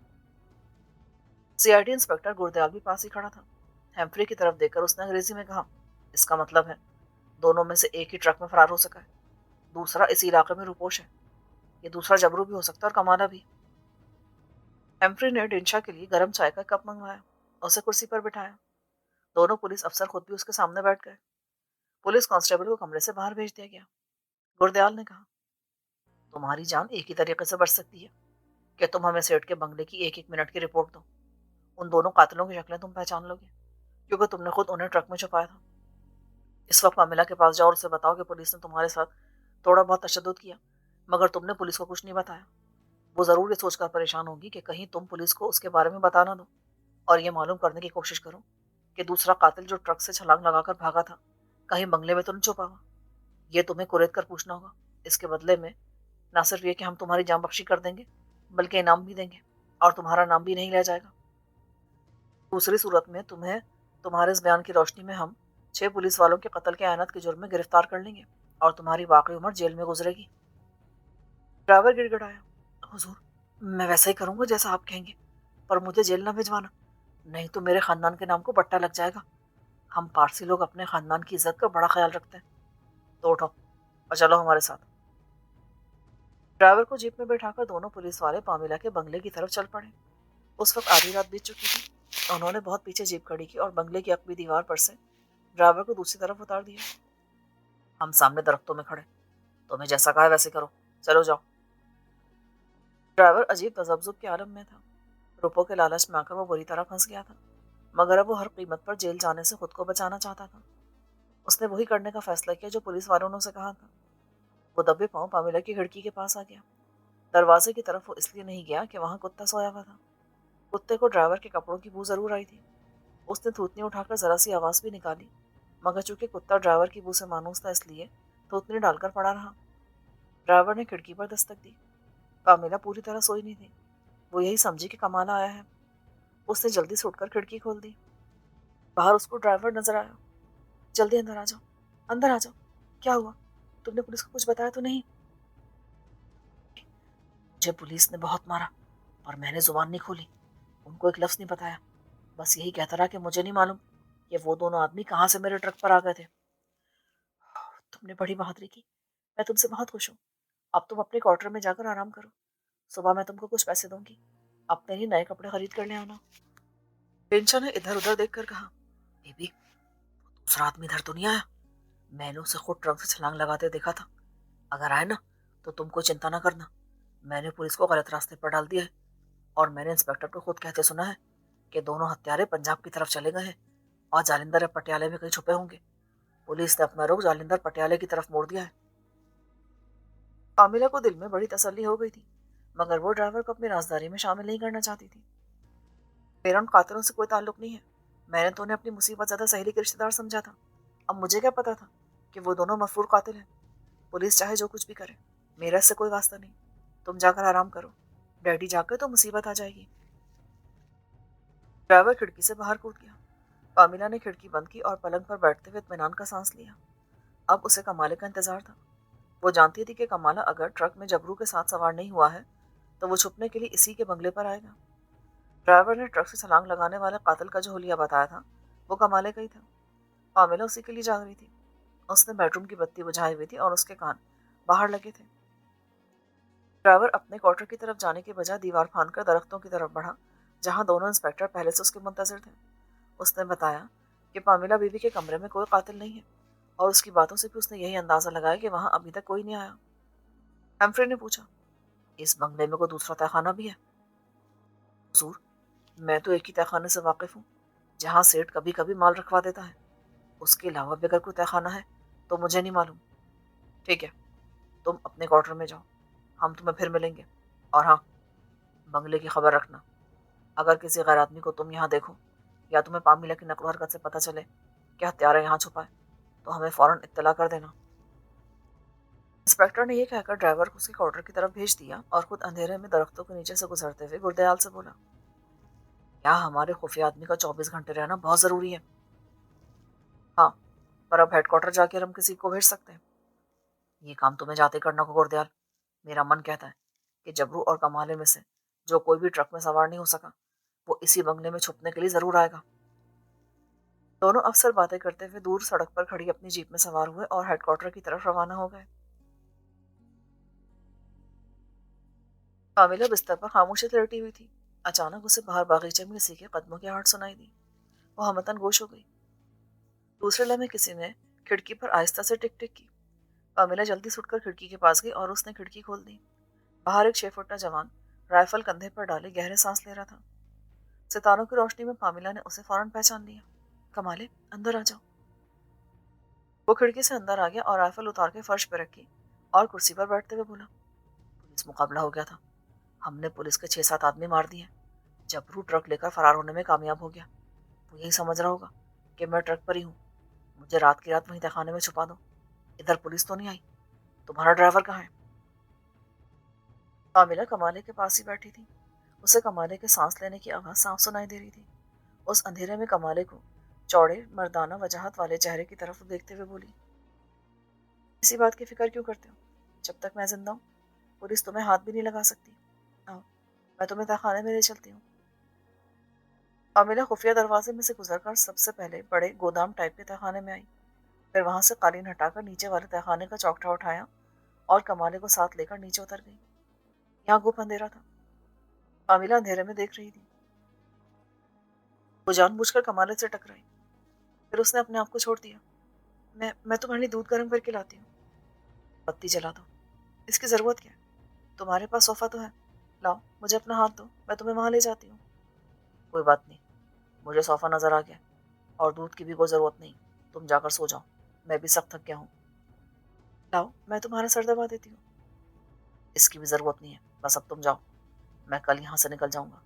CID انسپکٹر گردیال بھی پاس ہی کھڑا تھا۔ ہیمفری کی طرف دیکھ کر اس نے انگریزی میں کہا، اس کا مطلب ہے دونوں میں سے ایک ہی ٹرک میں فرار ہو سکا ہے، دوسرا اسی علاقے میں روپوش ہے۔ یہ دوسرا جبرو بھی ہو سکتا ہے اور کمالا بھی۔ ہیمفری نے ڈنشا کے لیے گرم چائے کا کپ منگوایا، اسے کرسی پر بٹھایا۔ دونوں پولیس افسر خود بھی اس کے سامنے بیٹھ گئے۔ پولیس کانسٹیبل کو کمرے سے باہر بھیج دیا گیا۔ گردیال نے کہا، تمہاری جان ایک ہی طریقے سے بچ سکتی ہے کہ تم ہمیں سیٹ کے بنگلے کی 1-1 منٹ کی رپورٹ دو۔ ان دونوں قاتلوں کی شکلیں تم پہچان لو گے، کیونکہ تم نے خود انہیں ٹرک میں چھپایا تھا۔ اس وقت پامیلا کے پاس جاؤ اور اسے بتاؤ کہ پولیس نے تمہارے ساتھ تھوڑا بہت تشدد کیا، مگر تم نے پولیس کو کچھ نہیں بتایا۔ وہ ضرور یہ سوچ کر پریشان ہوگی کہ کہیں تم پولیس کو اس کے بارے میں بتا نہ دو، اور یہ معلوم کرنے کی کوشش کرو کہ دوسرا قاتل جو ٹرک سے چھلانگ لگا کر بھاگا تھا کہیں بنگلے میں تو نہیں چھپا ہوا۔ یہ تمہیں قریت کر پوچھنا ہوگا۔ اس کے بدلے میں نہ صرف یہ کہ ہم تمہاری جان بخشی کر دیں گے، بلکہ انعام بھی دیں گے، اور تمہارا نام بھی نہیں لیا جائے گا۔ دوسری صورت میں تمہیں تمہارے اس بیان کی روشنی میں ہم 6 پولیس والوں کے قتل کے اعانت کے جرم میں گرفتار کر لیں گے، اور تمہاری باقی عمر جیل میں گزرے گی۔ ڈرائیور گڑ گڑایا، حضور، میں ویسا ہی کروں گا جیسا آپ کہیں گے، پر مجھے جیل نہ بھجوانا، نہیں تو میرے خاندان کے نام کو بٹا لگ جائے گا۔ ہم پارسی لوگ اپنے خاندان کی عزت کا بڑا خیال رکھتے ہیں۔ تو اٹھو اور چلو ہمارے ساتھ۔ ڈرائیور کو جیپ میں بٹھا کر دونوں پولیس والے پامیلا کے بنگلے کی طرف چل پڑے۔ اس وقت آدھی رات بیت چکی تھی۔ انہوں نے بہت پیچھے جیپ کھڑی کی اور بنگلے کی عقبی دیوار پر سے ڈرائیور کو دوسری طرف اتار دیا۔ ہم سامنے درختوں میں کھڑے، تمہیں جیسا کہا ویسے کرو، چلو جاؤ۔ ڈرائیور عجیب تذبذب کے عالم میں تھا۔ روپوں کے لالچ میں آ کر وہ بری طرح پھنس گیا تھا، مگر اب وہ ہر قیمت پر جیل جانے سے خود کو بچانا چاہتا تھا۔ اس نے وہی کرنے کا فیصلہ کیا جو پولیس والوں نے اسے کہا تھا۔ وہ دبے پاؤں پامیلا کی کھڑکی کے پاس آ گیا۔ دروازے کی طرف وہ اس لیے نہیں گیا کہ وہاں کتا سویا ہوا تھا۔ کتے کو ڈرائیور کے کپڑوں کی بو ضرور آئی تھی۔ اس نے تھوتنی اٹھا کر ذرا سی آواز بھی نکالی، مگر چونکہ کتا ڈرائیور کی بو سے مانوس تھا اس لیے تھوتنی ڈال کر پڑا رہا۔ ڈرائیور نے کھڑکی پر دستک دی۔ پامیلا پوری طرح سوئی نہیں تھی۔ وہ یہی سمجھی کہ کمالا آیا ہے۔ اس نے جلدی سے اٹھ کر کھڑکی کھول دی۔ باہر اس کو ڈرائیور نظر آیا۔ जल्दी अंदर आ जाओ, अंदर आ जाओ। क्या हुआ? तुमने पुलिस को कुछ बताया तो नहीं? मुझे पुलिस ने बहुत मारा पर मैंने जुबान नहीं खोली, उनको एक लफ्ज नहीं बताया। बस यही कहता रहा कि मुझे नहीं मालूम कि वो दोनों आदमी कहाँ से मेरे ट्रक पर आ गए थे। तुमने बड़ी बहादुरी की, मैं तुमसे बहुत खुश हूँ। अब तुम अपने क्वार्टर में जाकर आराम करो, सुबह मैं तुमको कुछ पैसे दूंगी, अपने ही नए कपड़े खरीद कर ले आना। पेंशा ने इधर उधर देख कर कहा, बेबी दूसरा आदमी इधर तो नहीं आया? मैंने उसे खुद ट्रक से छलांग लगाते देखा था। अगर आए ना तो तुमको चिंता ना करना, मैंने पुलिस को गलत रास्ते पर डाल दिया है। और मैंने इंस्पेक्टर को खुद कहते सुना है कि दोनों हत्यारे पंजाब की तरफ चले गए हैं और जालिंदर या पटियाले में कहीं छुपे होंगे। पुलिस ने अपना रुख जालिंदर पटियाले की तरफ मोड़ दिया है। कामिला को दिल में बड़ी तसल्ली हो गई थी, मगर वो ड्राइवर को अपनी राजदारी में शामिल नहीं करना चाहती थी। मेरा उन कातलों से कोई ताल्लुक नहीं है, मैंने तो उन्हें अपनी मुसीबत ज्यादा सहेली के रिश्तेदार समझा था। अब मुझे क्या पता था कि वो दोनों मफरूर कातिल हैं। पुलिस चाहे जो कुछ भी करे, मेरा इससे कोई वास्ता नहीं। तुम जाकर आराम करो, डैडी जाकर तो मुसीबत आ जाएगी। ड्राइवर खिड़की से बाहर कूद गया। कामिला ने खिड़की बंद की और पलंग पर बैठते हुए इत्मीनान का सांस लिया। अब उसे कमाले का इंतजार था। वो जानती थी कि कमाला अगर ट्रक में जबरू के साथ सवार नहीं हुआ है तो वो छुपने के लिए इसी के बंगले पर आएगा। ड्राइवर ने ट्रक से छलांग लगाने वाले कातिल का जो हुलिया बताया था वो कमाले का ही था। कामिला उसी के लिए जाग रही थी। उसने बेडरूम की बत्ती बुझाई हुई थी और उसके कान बाहर लगे थे। ड्राइवर अपने क्वार्टर की तरफ जाने के बजाय दीवार फांदकर दरख्तों की तरफ बढ़ा, जहां दोनों इंस्पेक्टर पहले से उसके मुंतजिर थे। उसने बताया कि पामिला बीवी के कमरे में कोई कातिल नहीं है और उसकी बातों से भी उसने यही अंदाजा लगाया कि वहां अभी तक कोई नहीं आया। हेम्फ्रे ने पूछा, इस बंगले में कोई दूसरा तहखाना भी है? हुजूर, मैं तो एक ही तहखाने से वाकिफ हूँ, जहाँ सेठ कभी कभी माल रखवा देता है। उसके अलावा भी अगर कोई तहखाना है तो मुझे नहीं मालूम। ठीक है, तुम अपने क्वार्टर में जाओ, हम तुम्हें फिर मिलेंगे। और हाँ, बंगले की खबर रखना। अगर किसी गैर आदमी को तुम यहाँ देखो या तुम्हें पामिला की नकल हरकत से पता चले कि हत्यारा यहाँ छुपा है तो हमें फौरन इत्तला कर देना। इंस्पेक्टर ने यह कहकर ड्राइवर को उसके क्वार्टर की तरफ भेज दिया और खुद अंधेरे में दरख्तों के नीचे से गुजरते हुए गुरदयाल से बोला, क्या हमारे खुफिया आदमी का 24 घंटे रहना बहुत जरूरी है? हाँ, पर अब हेडक्वार्टर जाकर हम किसी को भेज सकते हैं। ये काम तुम्हें जाते करना होगा गुरदयाल। मेरा मन कहता है कि जबरू और कमाले में से जो कोई भी ट्रक में सवार नहीं हो सका वो इसी बंगले में छुपने के लिए जरूर आएगा। दोनों अफसर बातें करते हुए दूर सड़क पर खड़ी अपनी जीप में सवार हुए और हेडक्वार्टर की तरफ रवाना हो गए। कामिला बिस्तर पर खामोशी से लेटी हुई थी। अचानक उसे बाहर बागीचे में किसी के कदमों की आहट सुनाई दी। वो हमतन गोश हो गई। दूसरे लम्हे किसी ने खिड़की पर आहिस्ता से टिक टिक की। कामिला जल्दी से उठकर खिड़की के पास गई और उसने खिड़की खोल दी। बाहर एक 6 फुटा जवान राइफल कंधे पर डाले गहरे सांस ले रहा था। सितारों की रोशनी में कामिला ने उसे फौरन पहचान लिया। कमाले, अंदर आ जाओ। वो खिड़की से अंदर आ गया और राइफल उतार के फर्श पर रखी और कुर्सी पर बैठते हुए बोला, पुलिस मुकाबला हो गया था। हमने पुलिस के 6-7 आदमी मार दिए। जबरू ट्रक लेकर फरार होने में कामयाब हो गया। वो यही समझ रहा होगा कि मैं ट्रक पर ही हूँ। मुझे रात की रात वहीं तहखाने में छुपा दो। इधर पुलिस तो नहीं आई। तुम्हारा ड्राइवर कहाँ है? कामिला कमाले के पास ही बैठी थी। उसे कमाले के सांस लेने की आवाज साफ सुनाई दे रही थी। उस अंधेरे में कमाले को चौड़े मर्दाना वजाहत वाले चेहरे की तरफ देखते हुए बोली, इसी बात की फिक्र क्यों करते हो? जब तक मैं जिंदा हूँ पुलिस तुम्हें हाथ भी नहीं लगा सकती। आओ, मैं तुम्हें तहखाने में ले चलती हूँ। कामिला खुफिया दरवाजे में से गुजरकर सबसे पहले बड़े गोदाम टाइप के तहखाने में आई। फिर वहां से कालीन हटाकर नीचे वाले तहखाने का चौकठा उठाया और कमाले को साथ लेकर नीचे उतर गई। यहाँ गुप अंधेरा था। कामिला अंधेरे में देख रही थी। वो जानबूझकर कमाले से टकराई। फिर उसने अपने आप को छोड़ दिया। मैं तुम्हारे लिए दूध गर्म करके लाती हूँ। बत्ती जला दो। इसकी जरूरत क्या है? तुम्हारे पास सोफा तो है। लाओ, मुझे अपना हाथ दो, मैं तुम्हें वहां ले जाती हूँ। कोई बात नहीं, मुझे सोफा नजर आ गया और दूध की भी कोई जरूरत नहीं। तुम जाकर सो जाओ, मैं भी सख्त थक गया हूँ। लाओ, मैं तुम्हारा सर दबा देती हूँ। इसकी भी जरूरत नहीं है, बस अब तुम जाओ। मैं कल यहाँ से निकल जाऊंगा।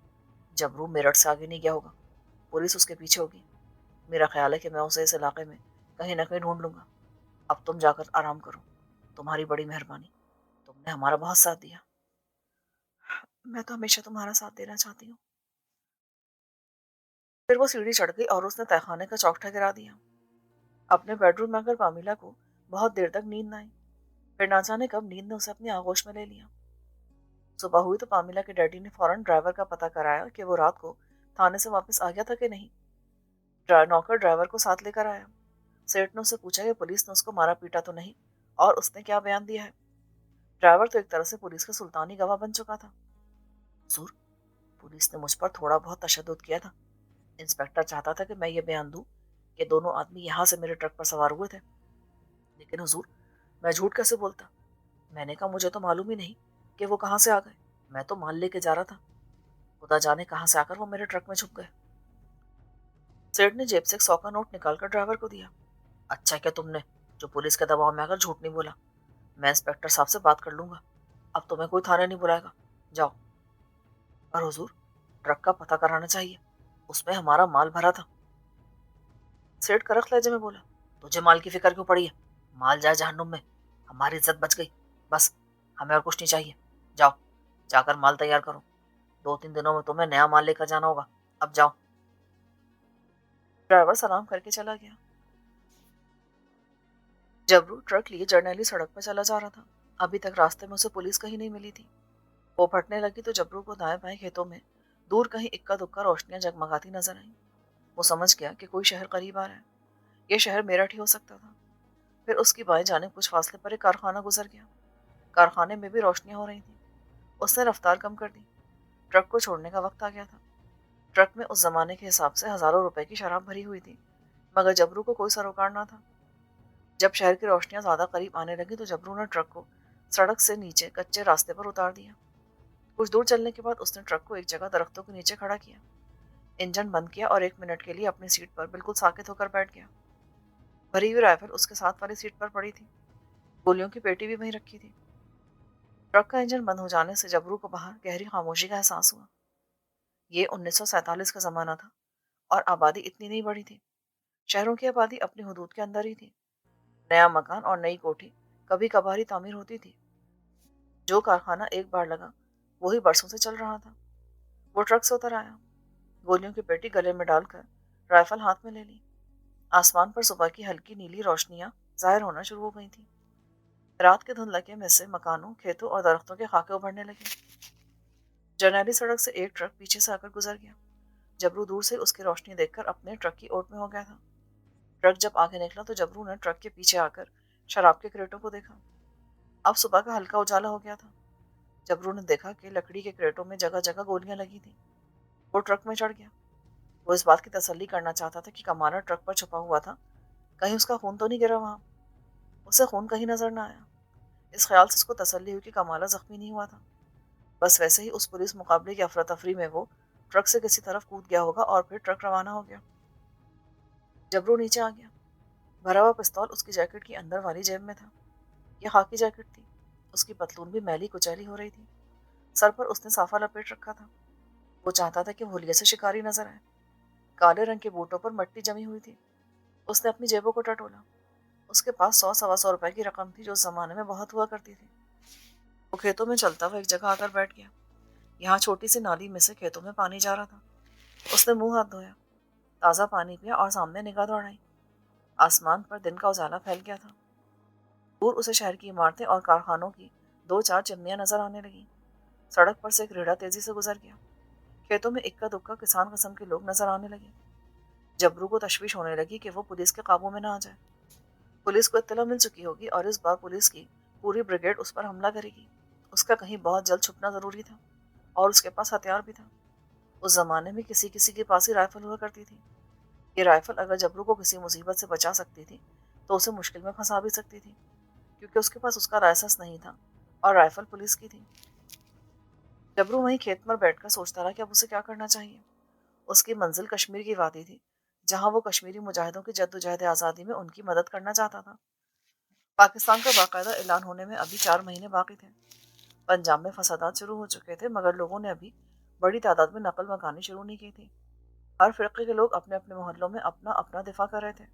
जबरू मेरठ से आगे नहीं गया होगा, पुलिस उसके पीछे होगी। मेरा ख्याल है कि मैं उसे इस इलाके में कहीं ना कहीं ढूंढ लूंगा। अब तुम जाकर आराम करो। तुम्हारी बड़ी मेहरबानी, तुमने हमारा बहुत साथ दिया। मैं तो हमेशा तुम्हारा साथ देना चाहती हूँ। फिर वो सीढ़ी चढ़ गई और उसने तहखाने का चौखटा गिरा दिया। اپنے بیڈ روم میں آ کر پامیلا کو بہت دیر تک نیند نہ آئی. پھر نہ جانے کب نیند نے اسے اپنی آغوش میں لے لیا. صبح ہوئی تو پامیلا کے ڈیڈی نے فوراً ڈرائیور کا پتہ کرایا کہ وہ رات کو تھانے سے واپس آ گیا تھا کہ نہیں. نوکر ڈرائیور کو ساتھ لے کر آیا. سیٹ نے اسے پوچھا کہ پولیس نے اس کو مارا پیٹا تو نہیں اور اس نے کیا بیان دیا ہے. ڈرائیور تو ایک طرح سے پولیس کا سلطانی گواہ بن چکا تھا. حضور، پولیس نے مجھ پر تھوڑا بہت تشدد کیا تھا. انسپیکٹر چاہتا تھا کہ میں یہ بیان دوں کہ دونوں آدمی یہاں سے میرے ٹرک پر سوار ہوئے تھے. لیکن حضور، میں جھوٹ کیسے بولتا؟ میں نے کہا مجھے تو معلوم ہی نہیں کہ وہ کہاں سے آ گئے. میں تو مال لے کے جا رہا تھا. خدا جانے کہاں سے آ کر وہ میرے ٹرک میں چھپ گئے. سیٹ نے جیب سے 100 کا نوٹ نکال کر ڈرائیور کو دیا. اچھا کیا تم نے جو پولیس کے دباؤ میں آ کر جھوٹ نہیں بولا. میں انسپیکٹر صاحب سے بات کر لوں گا. اب تمہیں کوئی تھانے نہیں بلائے گا. جاؤ. اور حضور، ٹرک کا پتہ کرانا چاہیے. اس میں ہمارا مال بھرا تھا. سیٹ کرخت لہجے میں بولا. تجھے مال کی فکر کیوں پڑی ہے؟ مال جائے جہنم میں. ہماری عزت بچ گئی. بس ہمیں اور کچھ نہیں چاہیے. جاؤ جا کر مال تیار کرو. 2-3 دنوں میں تمہیں نیا مال لے کر جانا ہوگا. اب جاؤ. ڈرائیور سلام کر کے چلا گیا. جبرو ٹرک لیے جرنیلی سڑک پر چلا جا رہا تھا. ابھی تک راستے میں اسے پولیس کہیں نہیں ملی تھی. وہ پھٹنے لگی تو جبرو کو دائیں بائیں کھیتوں میں دور کہیں اکا دکا روشنیاں جگمگاتی نظر آئیں. وہ سمجھ گیا کہ کوئی شہر قریب آ رہا ہے. یہ شہر میرٹھ ہی ہو سکتا تھا. پھر اس کی بائیں جانب کچھ فاصلے پر ایک کارخانہ گزر گیا. کارخانے میں بھی روشنیاں ہو رہی تھیں. اس نے رفتار کم کر دی. ٹرک کو چھوڑنے کا وقت آ گیا تھا. ٹرک میں اس زمانے کے حساب سے ہزاروں روپے کی شراب بھری ہوئی تھی، مگر جبرو کو کوئی سروکار نہ تھا. جب شہر کی روشنیاں زیادہ قریب آنے لگی تو جبرو نے ٹرک کو سڑک سے نیچے کچے راستے پر اتار دیا. کچھ دور چلنے کے بعد اس نے ٹرک کو ایک جگہ درختوں کے نیچے کھڑا کیا. انجن بند کیا اور 1 منٹ کے لیے اپنی سیٹ پر بالکل ساکت ہو کر بیٹھ گیا. بھری ہوئی رائفل اس کے ساتھ والی سیٹ پر پڑی تھی. گولیوں کی پیٹی بھی وہیں رکھی تھی. ٹرک کا انجن بند ہو جانے سے جبرو کو باہر گہری خاموشی کا احساس ہوا. یہ 1947 کا زمانہ تھا اور آبادی اتنی نہیں بڑھی تھی. شہروں کی آبادی اپنی حدود کے اندر ہی تھی. نیا مکان اور نئی کوٹھی کبھی کبھاری تعمیر ہوتی تھی. جو کارخانہ ایک بار لگا وہی برسوں سے چل رہا تھا. وہ ٹرک سے اتر آیا. گولیوں کی پیٹی گلے میں ڈال کر رائفل ہاتھ میں لے لی. آسمان پر صبح کی ہلکی نیلی روشنیاں ظاہر ہونا شروع ہو گئی تھیں. رات کے دھندلکے میں سے مکانوں، کھیتوں اور درختوں کے خاکے ابھرنے لگے. جرنیلی سڑک سے ایک ٹرک پیچھے سے آ کر گزر گیا. جبرو دور سے اس کی روشنی دیکھ کر اپنے ٹرک کی اوٹ میں ہو گیا تھا. ٹرک جب آگے نکلا تو جبرو نے ٹرک کے پیچھے آ کر شراب کے کریٹوں کو دیکھا. اب صبح کا ہلکا اجالا ہو گیا تھا. جبرو نے دیکھا کہ لکڑی کے کریٹوں میں جگہ جگہ گولیاں لگی تھیں. وہ ٹرک میں چڑھ گیا. وہ اس بات کی تسلی کرنا چاہتا تھا کہ کمانا ٹرک پر چھپا ہوا تھا. کہیں اس کا خون تو نہیں گرا وہاں. اسے خون کہیں نظر نہ آیا. اس خیال سے اس کو تسلی ہوئی کہ کمالا زخمی نہیں ہوا تھا. بس ویسے ہی اس پولیس مقابلے کی افراتفری میں وہ ٹرک سے کسی طرف کود گیا ہوگا اور پھر ٹرک روانہ ہو گیا. جبرو نیچے آ گیا. بھرا ہوا پستول اس کی جیکٹ کی اندر والی جیب میں تھا. یہ خاکی جیکٹ تھی. اس کی پتلون بھی میلی کچیلی ہو رہی تھی. سر پر اس نے صافہ لپیٹ رکھا تھا. وہ چاہتا تھا کہ بھولیا سے شکاری نظر آئے. کالے رنگ کے بوٹوں پر مٹی جمی ہوئی تھی. اس نے اپنی جیبوں کو ٹٹولا. اس کے پاس 100-125 روپے کی رقم تھی جو اس زمانے میں بہت ہوا کرتی تھی. وہ کھیتوں میں چلتا ہوا ایک جگہ آ کر بیٹھ گیا. یہاں چھوٹی سی نالی میں سے کھیتوں میں پانی جا رہا تھا. اس نے منہ ہاتھ دھویا، تازہ پانی پیا اور سامنے نگاہ دوڑائی. آسمان پر دن کا اجالا پھیل گیا تھا. دور اسے شہر کی عمارتیں اور کارخانوں کی 2-4 چمنیاں نظر آنے لگیں. سڑک پر سے ایک ریڑھا تیزی سے گزر گیا. کھیتوں میں اکا دکا کسان قسم کے لوگ نظر آنے لگے. جبرو کو تشویش ہونے لگی کہ وہ پولیس کے قابو میں نہ آ جائے. پولیس کو اطلاع مل چکی ہوگی اور اس بار پولیس کی پوری بریگیڈ اس پر حملہ کرے گی. اس کا کہیں بہت جلد چھپنا ضروری تھا اور اس کے پاس ہتھیار بھی تھا. اس زمانے میں کسی کسی کے پاس ہی رائفل ہوا کرتی تھی. یہ رائفل اگر جبرو کو کسی مصیبت سے بچا سکتی تھی تو اسے مشکل میں پھنسا بھی سکتی تھی، کیونکہ اس کے پاس اس کا لائسنس نہیں تھا اور رائفل پولیس کی تھی. جبرو وہیں کھیت پر بیٹھ کر سوچتا رہا کہ اب اسے کیا کرنا چاہیے. اس کی منزل کشمیر کی وادی تھی جہاں وہ کشمیری مجاہدوں کی جدوجہد آزادی میں ان کی مدد کرنا چاہتا تھا. پاکستان کا باقاعدہ اعلان ہونے میں ابھی 4 مہینے باقی تھے. پنجاب میں فسادات شروع ہو چکے تھے مگر لوگوں نے ابھی بڑی تعداد میں نقل مکانی شروع نہیں کی تھی. ہر فرقے کے لوگ اپنے اپنے محلوں میں اپنا اپنا دفاع کر رہے تھے.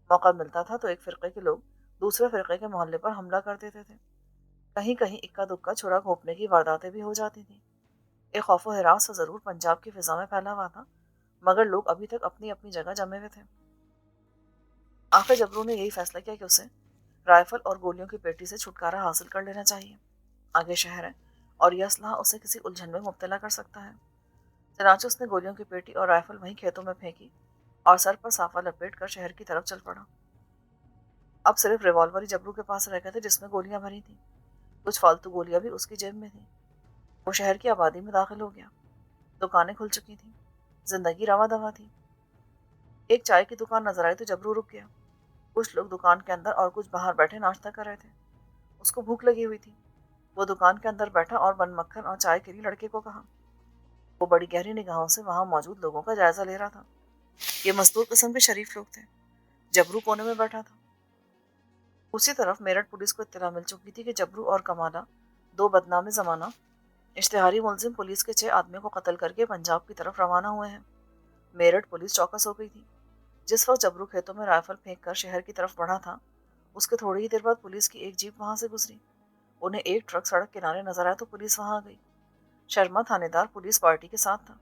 موقع ملتا تھا تو ایک فرقے کے لوگ دوسرے فرقے کے محلے پر حملہ کر دیتے تھے. کہیں کہیں اکا دکا چھرا گھونپنے کی وارداتیں بھی ہو جاتی تھیں. ایک خوف و ہراس سے ضرور پنجاب کی فضا میں پھیلا ہوا تھا مگر لوگ ابھی تک اپنی اپنی جگہ جمے ہوئے تھے. آخر جبرو نے یہی فیصلہ کیا کہ اسے رائفل اور گولیوں کی پیٹی سے چھٹکارا حاصل کر لینا چاہیے۔ آگے شہر ہے اور یہ اسلحہ اسے کسی الجھن میں مبتلا کر سکتا ہے۔ چنانچہ اس نے گولیوں کی پیٹی اور رائفل وہیں کھیتوں میں پھینکی اور سر پر صافہ لپیٹ کر شہر کی طرف چل پڑا۔ اب صرف ریوالور ہی جبرو کے پاس رہ گئے تھے جس میں گولیاں بھری تھیں۔ کچھ فالتو گولیاں بھی اس کی جیب میں تھیں۔ وہ شہر کی آبادی میں داخل ہو گیا۔ دکانیں کھل چکی تھیں۔ زندگی رواں دواں تھی۔ ایک چائے کی دکان نظر آئی تو جبرو رک گیا۔ کچھ لوگ دکان کے اندر اور کچھ باہر بیٹھے ناشتہ کر رہے تھے۔ اس کو بھوک لگی ہوئی تھی۔ وہ دکان کے اندر بیٹھا اور بن مکھن اور چائے کے لیے لڑکے کو کہا۔ وہ بڑی گہری نگاہوں سے وہاں موجود لوگوں کا جائزہ لے رہا تھا۔ یہ مزدور قسم کے شریف لوگ تھے۔ جبرو کونے میں بیٹھا تھا۔ اسی طرف میرٹھ پولیس کو اطلاع مل چکی تھی کہ جبرو اور کمالہ، دو بدنام زمانہ اشتہاری ملزم، پولیس کے 6 آدمیوں کو قتل کر کے پنجاب کی طرف روانہ ہوئے ہیں۔ میرٹھ پولیس چوکس ہو گئی تھی۔ جس وقت جبرو کھیتوں میں رائفل پھینک کر شہر کی طرف بڑھا تھا، اس کے تھوڑی ہی دیر بعد پولیس کی ایک جیپ وہاں سے گزری۔ انہیں ایک ٹرک سڑک کنارے نظر آیا تو پولیس وہاں آ گئی۔ شرما تھانے دار پولیس پارٹی کے ساتھ تھا۔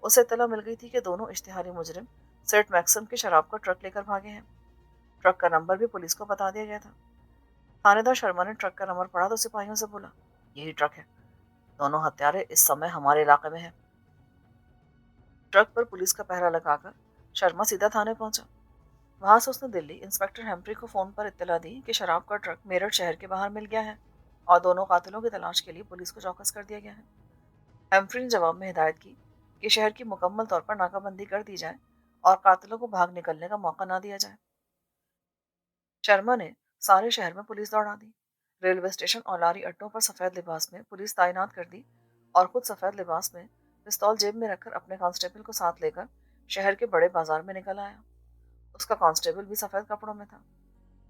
اسے اطلاع مل گئی تھی کہ دونوں اشتہاری مجرم سیٹ میکسم کے شراب کا ٹرک لے کر بھاگے ہیں۔ ٹرک کا نمبر بھی پولیس کو بتا دیا گیا تھا۔ تھانے دار شرما نے ٹرک کا نمبر پڑھا تو سپاہیوں سے بولا، یہی ٹرک ہے، دونوں ہتھیارے اس سمے ہمارے علاقے میں ہیں۔ ٹرک پر پولیس کا پہرا لگا کر شرما سیدھا تھانے پہنچا۔ وہاں سے اس نے دلی انسپکٹر ہیمپری کو فون پر اطلاع دی کہ شراب کا ٹرک میرٹھ شہر کے باہر مل گیا ہے اور دونوں قاتلوں کی تلاش کے لیے پولیس کو چوکس کر دیا گیا ہے۔ ہیمفری نے جواب میں ہدایت کی کہ شہر کی مکمل طور پر ناکہ بندی کر دی جائے اور قاتلوں کو بھاگ نکلنے کا موقع نہ دیا جائے۔ شرما نے سارے شہر میں پولیس دوڑا دی۔ ریلوے اسٹیشن اور لاری اڈوں پر سفید لباس میں پولیس تعینات کر دی اور خود سفید لباس میں پستول جیب میں رکھ کر اپنے کانسٹیبل کو ساتھ لے کر شہر کے بڑے بازار میں نکل آیا۔ اس کا کانسٹیبل بھی سفید کپڑوں میں تھا۔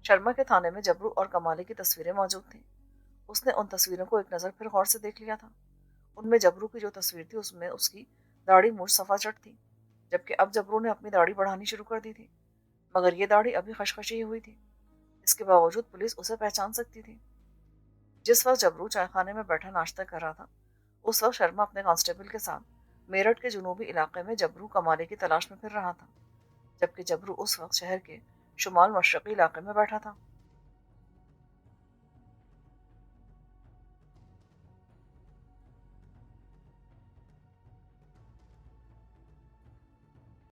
شرما کے تھانے میں جبرو اور کمالے کی تصویریں موجود تھیں۔ اس نے ان تصویروں کو ایک نظر پھر غور سے دیکھ لیا تھا۔ ان میں جبرو کی جو تصویر تھی اس میں اس کی داڑھی مونچھ صفا چٹ تھی، جبکہ اب جبرو نے اپنی داڑھی بڑھانی شروع کر دی تھی، مگر یہ داڑھی ابھی خشخشی ہوئی تھی۔ اس کے باوجود پولیس اسے پہچان سکتی تھی۔ جس وقت جبرو چائے خانے میں بیٹھا ناشتہ کر رہا تھا، اس وقت شرما اپنے کانسٹیبل کے ساتھ میرٹھ کے جنوبی علاقے میں جبرو کمالے کی تلاش میں پھر رہا تھا، جبکہ جبرو اس وقت شہر کے شمال مشرقی علاقے میں بیٹھا تھا۔